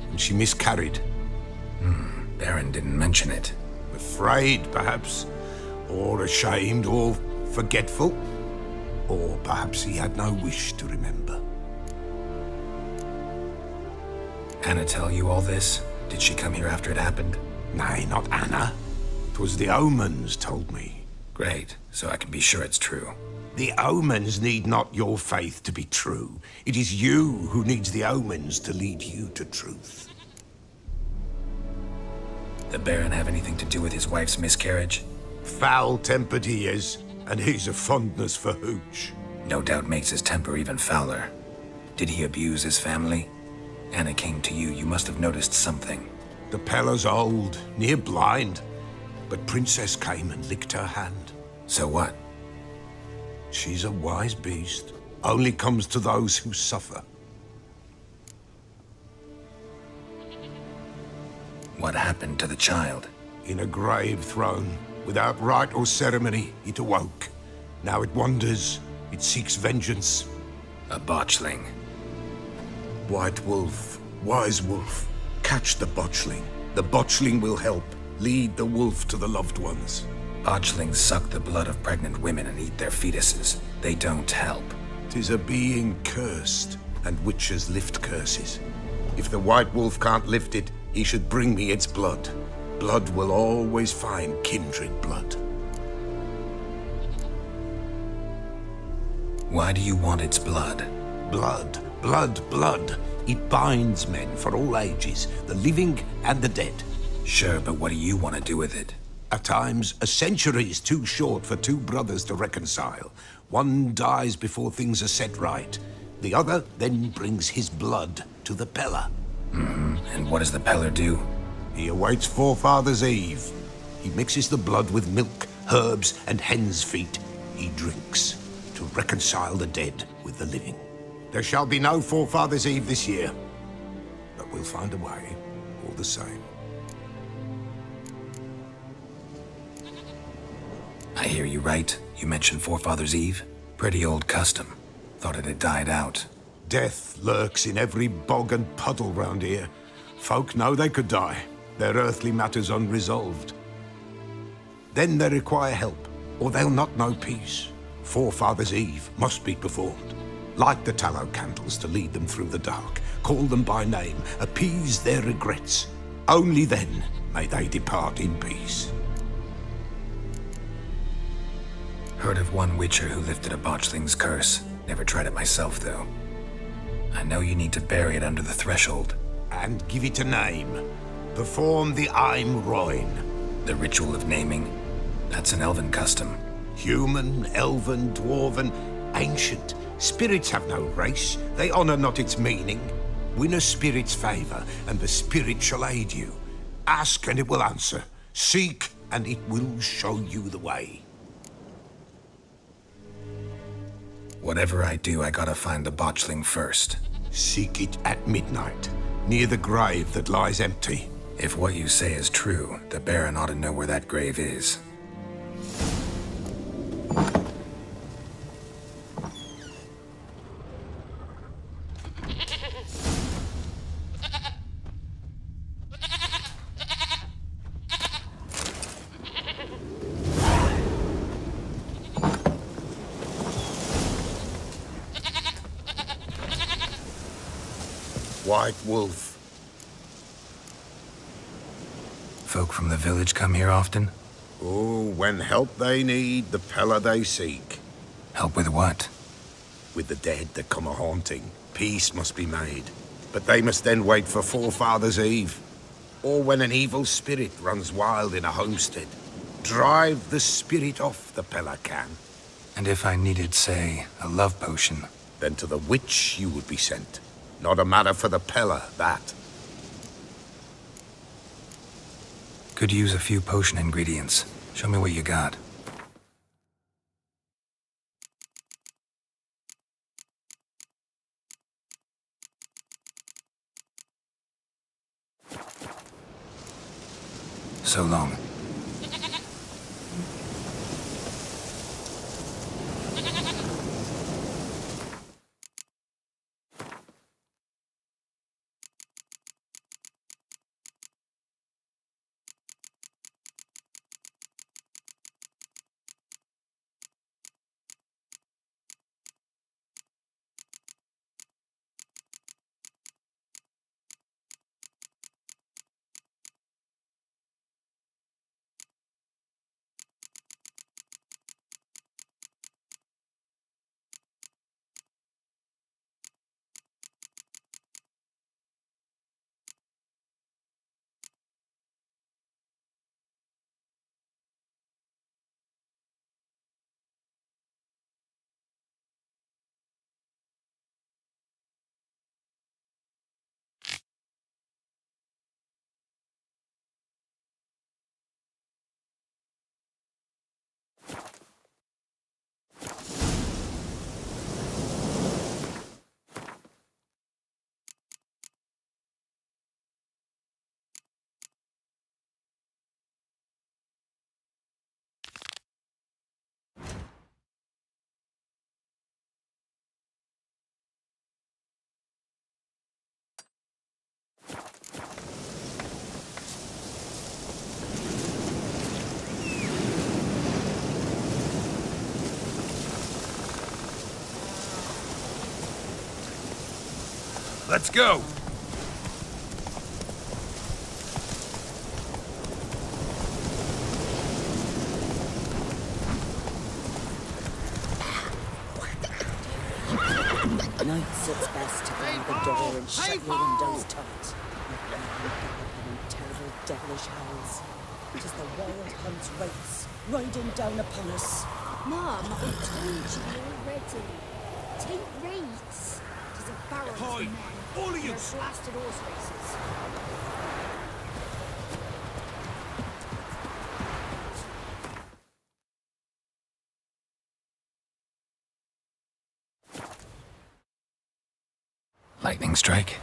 and she miscarried. Baron didn't mention it. Afraid, perhaps. Or ashamed, or forgetful. Or perhaps he had no wish to remember. Anna tell you all this? Did she come here after it happened? Nay, not Anna. 'Twas the omens told me. Great, so I can be sure it's true. The omens need not your faith to be true. It is you who needs the omens to lead you to truth. The Baron have anything to do with his wife's miscarriage? Foul-tempered he is, and he's a fondness for hooch. No doubt makes his temper even fouler. Did he abuse his family? Anna came to you, you must have noticed something. The Peller's old, near blind, but Princess came and licked her hand. So what? She's a wise beast, only comes to those who suffer. What happened to the child? In a grave thrown, without rite or ceremony, it awoke. Now it wanders, it seeks vengeance. A botchling. White Wolf, wise wolf, catch the botchling. The botchling will help, lead the wolf to the loved ones. Botchlings suck the blood of pregnant women and eat their fetuses. They don't help. 'Tis a being cursed, and witches lift curses. If the White Wolf can't lift it, he should bring me its blood. Blood will always find kindred blood. Why do you want its blood? Blood, blood, blood. It binds men for all ages, the living and the dead. Sure, but what do you want to do with it? At times, a century is too short for two brothers to reconcile. One dies before things are set right. The other then brings his blood to the Peller. And what does the Peller do? He awaits Forefather's Eve. He mixes the blood with milk, herbs, and hen's feet. He drinks to reconcile the dead with the living. There shall be no Forefather's Eve this year, but we'll find a way, all the same. I hear you right. You mentioned Forefathers' Eve? Pretty old custom. Thought it had died out. Death lurks in every bog and puddle round here. Folk know they could die, their earthly matters unresolved. Then they require help, or they'll not know peace. Forefathers' Eve must be performed. Light the tallow candles to lead them through the dark. Call them by name, appease their regrets. Only then may they depart in peace. Heard of one witcher who lifted a botchling's curse. Never tried it myself, though. I know you need to bury it under the threshold. And give it a name. Perform the Aim Roin. The ritual of naming? That's an elven custom. Human, elven, dwarven, ancient. Spirits have no race. They honor not its meaning. Win a spirit's favor, and the spirit shall aid you. Ask, and it will answer. Seek, and it will show you the way. Whatever I do, I gotta find the botchling first. Seek it at midnight, near the grave that lies empty. If what you say is true, the Baron ought to know where that grave is. White Wolf. Folk from the village come here often? Oh, when help they need, the Pella they seek. Help with what? With the dead that come a-haunting. Peace must be made. But they must then wait for Forefathers' Eve. Or when an evil spirit runs wild in a homestead. Drive the spirit off, the Pella can. And if I needed, say, a love potion? Then to the witch you would be sent. Not a matter for the Pella, that. Could use a few potion ingredients. Show me what you got. So long. Let's go! Night sits best to bar the door and shut your windows tight. And terrible devilish howls. It is the wild hunt's rates riding down upon us. Mom, I told you already. Take rates. It is a barrel of men. All of you! Blasted horse races. Lightning strike?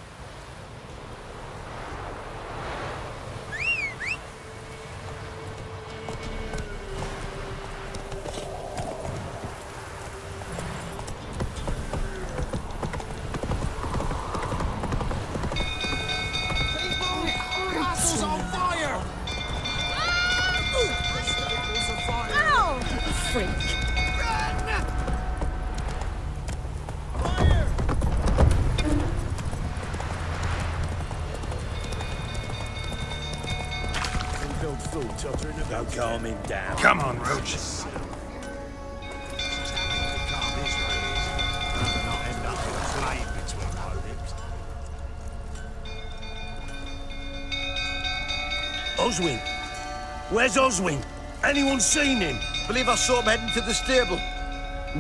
fool tottering about. Go calm him down. Come on, Roach. Oswin? Where's Oswin? Anyone seen him? Believe I saw him heading to the stable.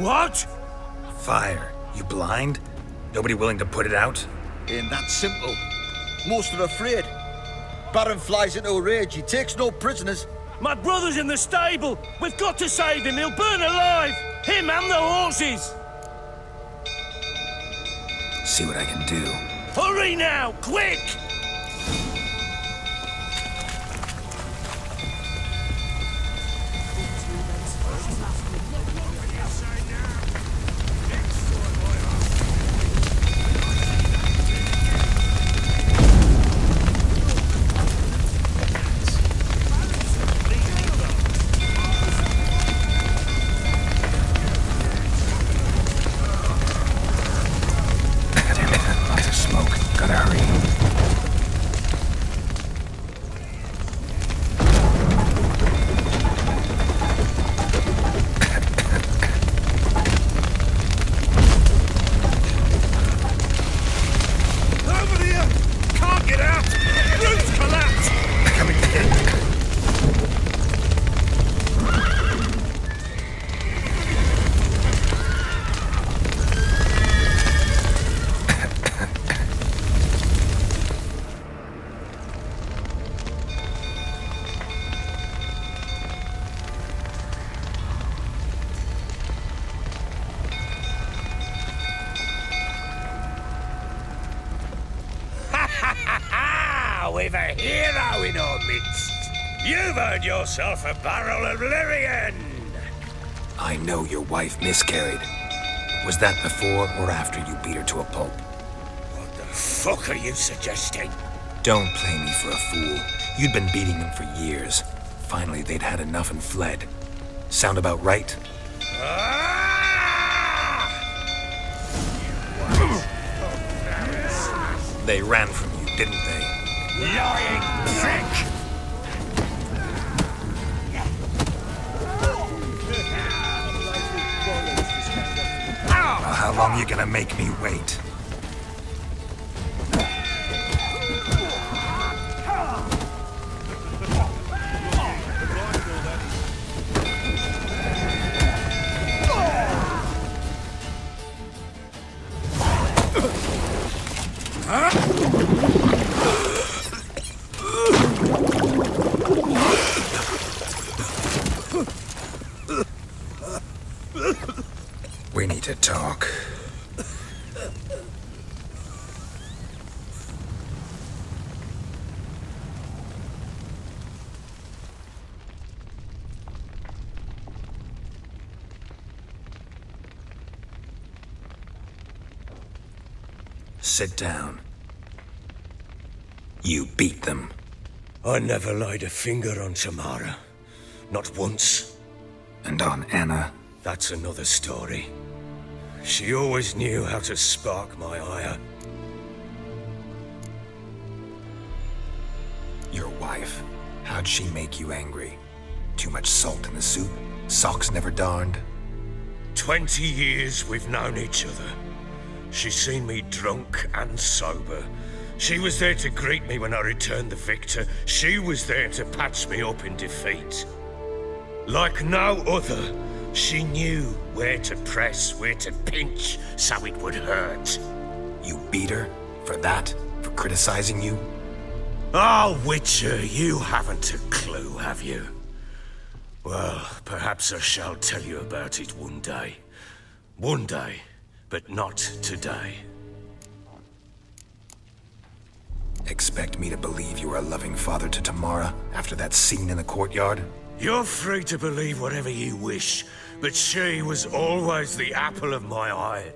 What? Fire. You blind? Nobody willing to put it out? Ain't that simple. Most are afraid. Baron flies into a rage. He takes no prisoners. My brother's in the stable. We've got to save him. He'll burn alive. Him and the horses. See what I can do. Hurry now, quick! We've a hero in our midst. You've earned yourself a barrel of Lyrian. I know your wife miscarried. Was that before or after you beat her to a pulp? What the fuck are you suggesting? Don't play me for a fool. You'd been beating them for years. Finally, they'd had enough and fled. Sound about right? They ran from you, didn't they? Lying prick! Well, how long are you gonna make me wait? We need to talk. Sit down. You beat them. I never laid a finger on Tamara. Not once. And on Anna? That's another story. She always knew how to spark my ire. Your wife. How'd she make you angry? Too much salt in the soup? Socks never darned? 20 years we've known each other. She's seen me drunk and sober. She was there to greet me when I returned the victor. She was there to patch me up in defeat. Like no other, she knew where to press, where to pinch, so it would hurt. You beat her? For that? For criticizing you? Oh, Witcher, you haven't a clue, have you? Well, perhaps I shall tell you about it one day. One day, but not today. Expect me to believe you were a loving father to Tamara after that scene in the courtyard? You're free to believe whatever you wish, but she was always the apple of my eye.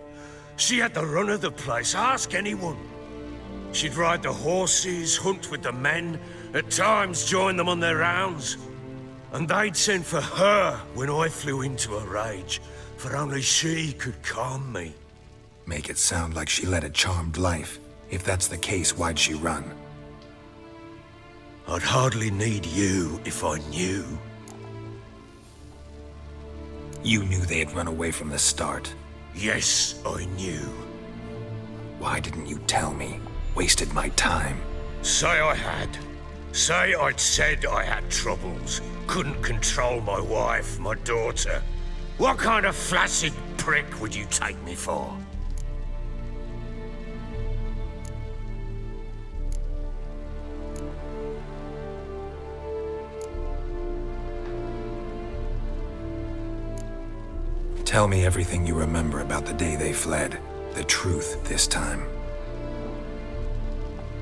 She had the run of the place, ask anyone. She'd ride the horses, hunt with the men, at times join them on their rounds. And they'd send for her when I flew into a rage, for only she could calm me. Make it sound like she led a charmed life. If that's the case, why'd she run? I'd hardly need you if I knew. You knew they had run away from the start. Yes, I knew. Why didn't you tell me? Wasted my time. Say I had. Say I'd said I had troubles. Couldn't control my wife, my daughter. What kind of flaccid prick would you take me for? Tell me everything you remember about the day they fled. The truth this time.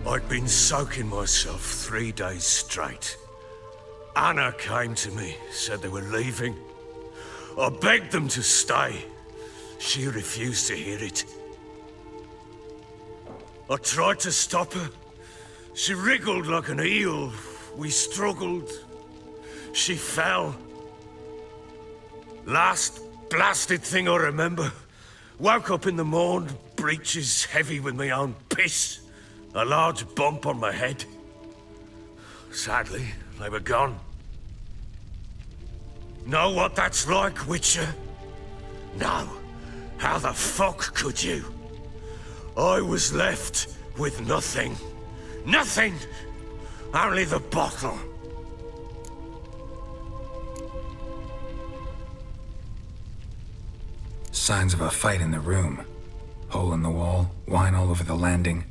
I'd been soaking myself 3 days straight. Anna came to me, said they were leaving. I begged them to stay. She refused to hear it. I tried to stop her. She wriggled like an eel. We struggled. She fell. Last blasted thing I remember. Woke up in the morn, breeches heavy with my own piss. A large bump on my head. Sadly, they were gone. Know what that's like, Witcher? No. How the fuck could you? I was left with nothing. Nothing! Only the bottle. Signs of a fight in the room. Hole in the wall, wine all over the landing.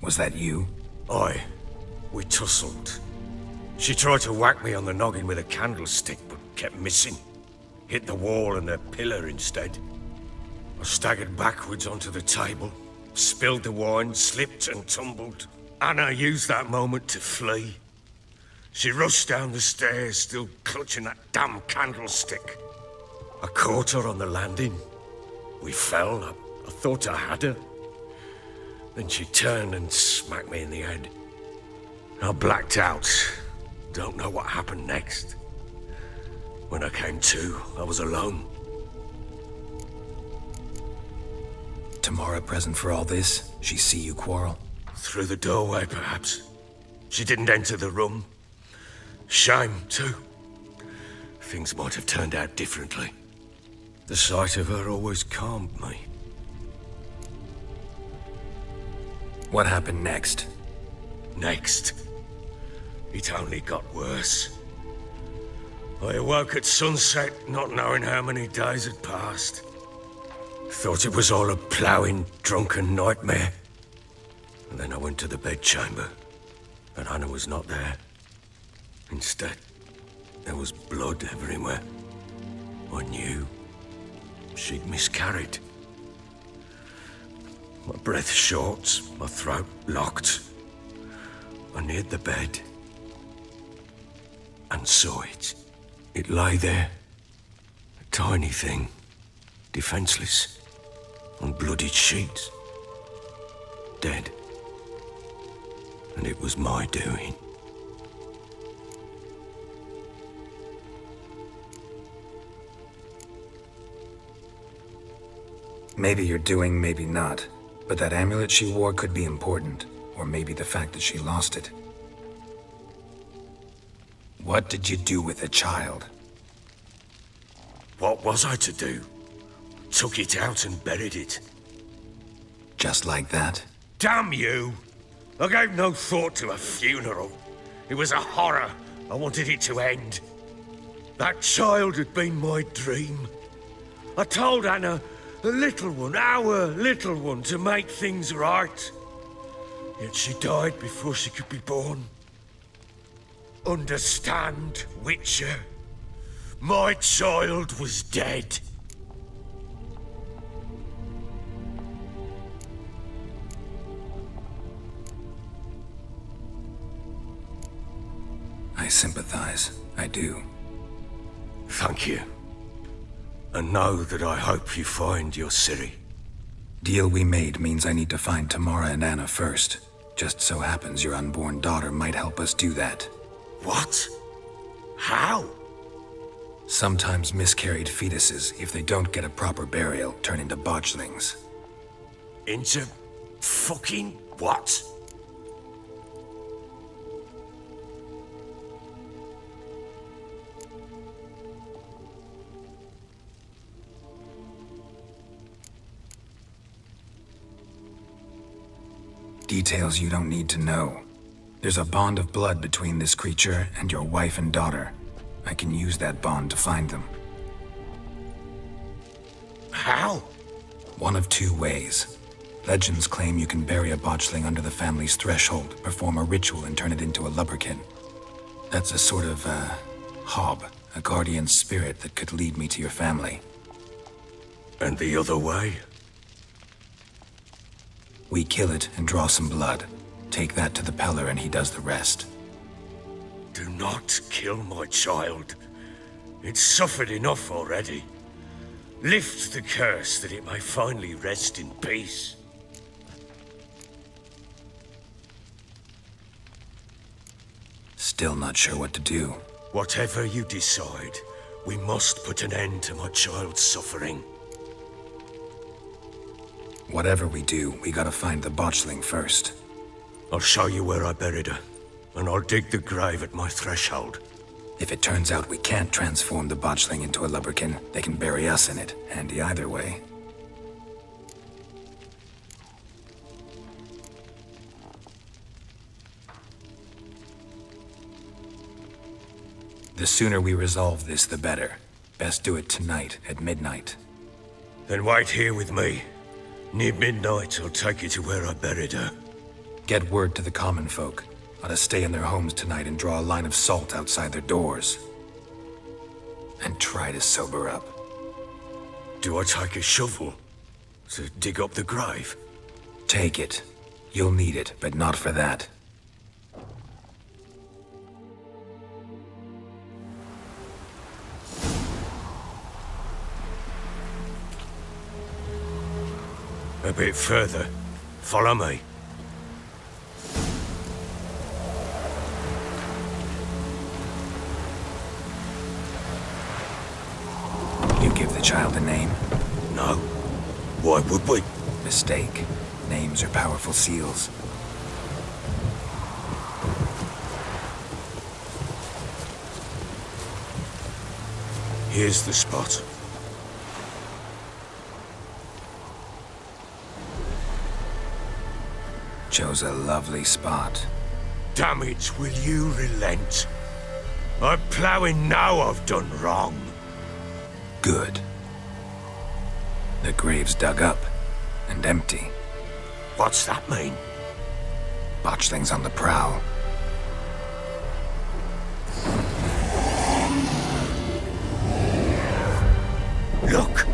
Was that you? Aye. We tussled. She tried to whack me on the noggin with a candlestick, but kept missing. Hit the wall and a pillar instead. I staggered backwards onto the table, spilled the wine, slipped and tumbled. Anna used that moment to flee. She rushed down the stairs, still clutching that damn candlestick. I caught her on the landing. We fell. I thought I had her. Then she turned and smacked me in the head. I blacked out. Don't know what happened next. When I came to, I was alone. Tamara present for all this? She see you quarrel? Through the doorway, perhaps. She didn't enter the room. Shame, too. Things might have turned out differently. The sight of her always calmed me. What happened next? Next? It only got worse. I awoke at sunset, not knowing how many days had passed. Thought it was all a ploughing, drunken nightmare. And then I went to the bedchamber, and Anna was not there. Instead, there was blood everywhere. I knew she'd miscarried. My breath short, my throat locked. I neared the bed and saw it. It lay there, a tiny thing, defenseless, on bloodied sheets, dead. And it was my doing. Maybe you're doing, maybe not. But that amulet she wore could be important. Or maybe the fact that she lost it. What did you do with the child? What was I to do? Took it out and buried it. Just like that? Damn you! I gave no thought to a funeral. It was a horror. I wanted it to end. That child had been my dream. I told Anna, the little one, our little one, to make things right. Yet she died before she could be born. Understand, Witcher? My child was dead. I sympathize. I do. Thank you. And know that I hope you find your Ciri. Deal we made means I need to find Tamara and Anna first. Just so happens your unborn daughter might help us do that. What? How? Sometimes miscarried fetuses, if they don't get a proper burial, turn into botchlings. Into fucking what? Details you don't need to know. There's a bond of blood between this creature and your wife and daughter. I can use that bond to find them. How? One of two ways. Legends claim you can bury a botchling under the family's threshold, perform a ritual, and turn it into a lubberkin. That's a sort of, hob, a guardian spirit that could lead me to your family. And the other way? We kill it and draw some blood. Take that to the Peller and he does the rest. Do not kill my child. It's suffered enough already. Lift the curse that it may finally rest in peace. Still not sure what to do. Whatever you decide, we must put an end to my child's suffering. Whatever we do, we gotta find the botchling first. I'll show you where I buried her, and I'll dig the grave at my threshold. If it turns out we can't transform the botchling into a lubberkin, they can bury us in it. Handy either way. The sooner we resolve this, the better. Best do it tonight, at midnight. Then wait here with me. Near midnight, I'll take you to where I buried her. Get word to the common folk. Let us stay in their homes tonight and draw a line of salt outside their doors. And try to sober up. Do I take a shovel to dig up the grave? Take it. You'll need it, but not for that. A bit further. Follow me. You give the child a name? No. Why would we? Mistake. Names are powerful seals. Here's the spot. Chose a lovely spot. Damn it, will you relent? I'm ploughing now I've done wrong. Good. The grave's dug up and empty. What's that mean? Botchling's on the prowl. Look!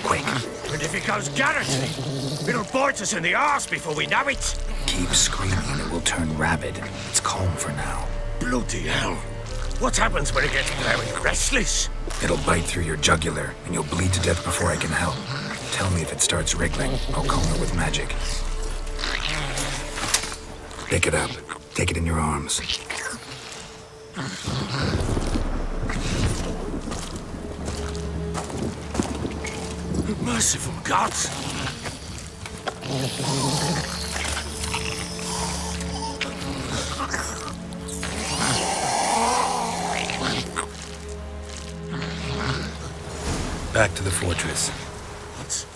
Quick. And if it goes garroting, it'll bite us in the arse before we know it. Keep screaming and it will turn rabid. It's calm for now. Bloody hell. What happens when it gets very restless? It'll bite through your jugular, and you'll bleed to death before I can help. Tell me if it starts wriggling. I'll calm it with magic. Pick it up. Take it in your arms. Merciful gods! Back to the fortress. What?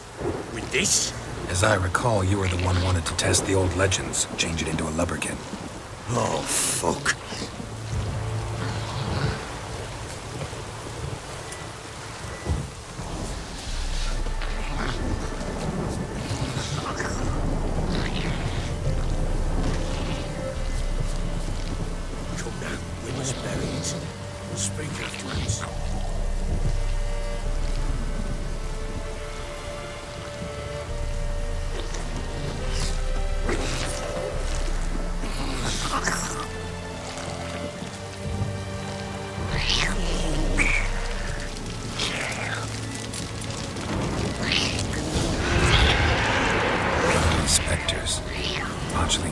With this? As I recall, you were the one wanted to test the old legends, change it into a lubberkin. Oh, fuck.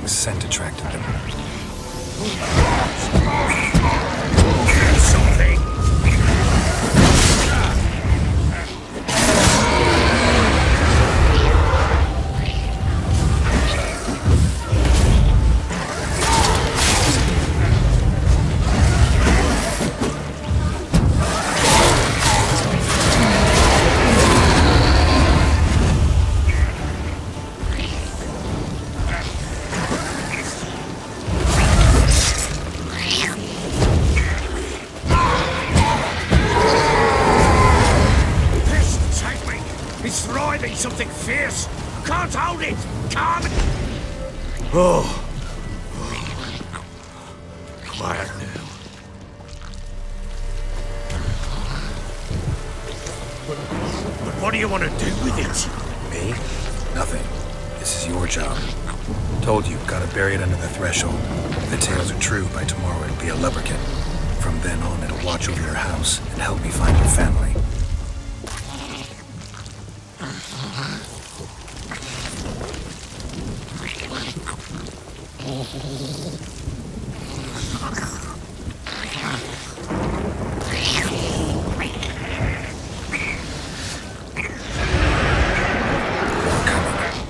Scent attracted them. Something. something fierce. I can't hold it. Calm. Oh. Quiet now. But what do you want to do with it? Me? Nothing. This is your job. Told you, gotta bury it under the threshold. If the tales are true, by tomorrow it'll be a lubberkin. From then on, it'll watch over your house and help me find your family.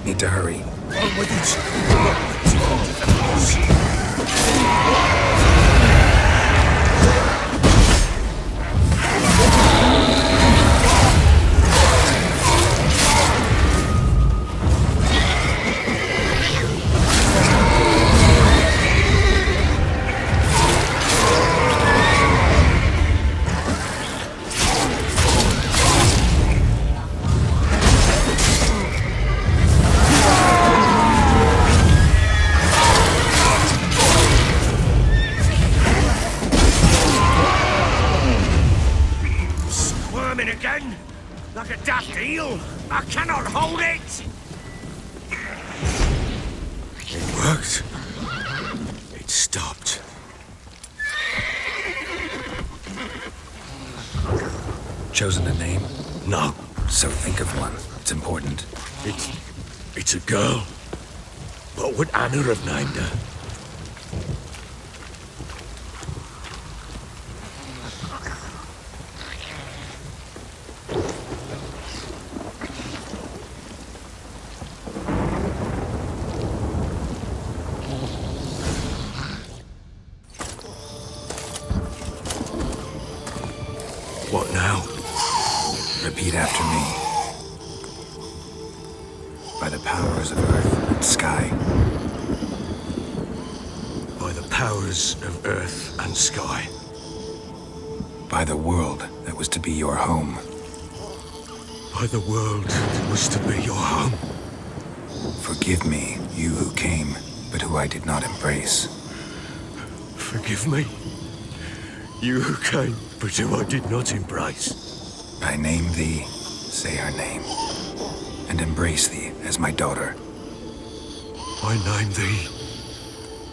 Need to hurry. On with it. Again, like a daft eel. I cannot hold it. It worked. It stopped. Chosen a name? No. So think of one. It's important. It's a girl. What would Anna have named her? What now? Repeat after me. By the powers of earth and sky. By the powers of earth and sky. By the world that was to be your home. By the world that was to be your home. Forgive me, you who came, but who I did not embrace. Forgive me, you who came, but who I did not embrace. I name thee, say her name, and embrace thee as my daughter. I name thee,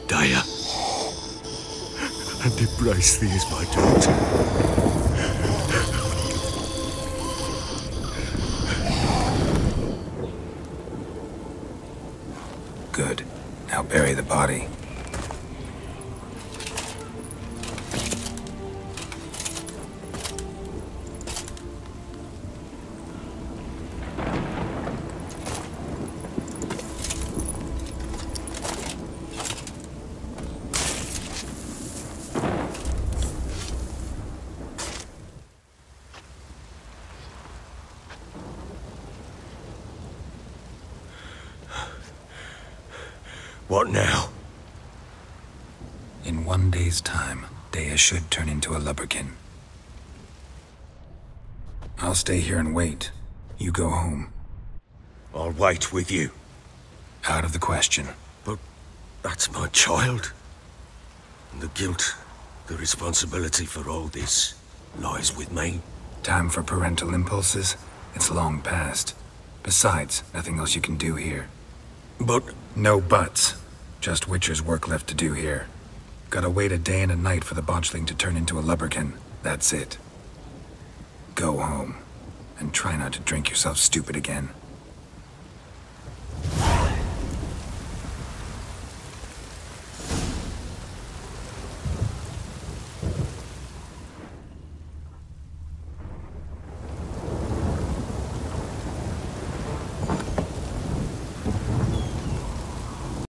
Daya, and embrace thee as my daughter. Good. Now bury the body. What now? In 1 day's time, Daya should turn into a lubberkin. I'll stay here and wait. You go home. I'll wait with you. Out of the question. But that's my child. And the guilt, the responsibility for all this lies with me. Time for parental impulses? It's long past. Besides, nothing else you can do here. But... No buts. Just Witcher's work left to do here. Gotta wait a day and a night for the botchling to turn into a lubberkin. That's it. Go home. And try not to drink yourself stupid again.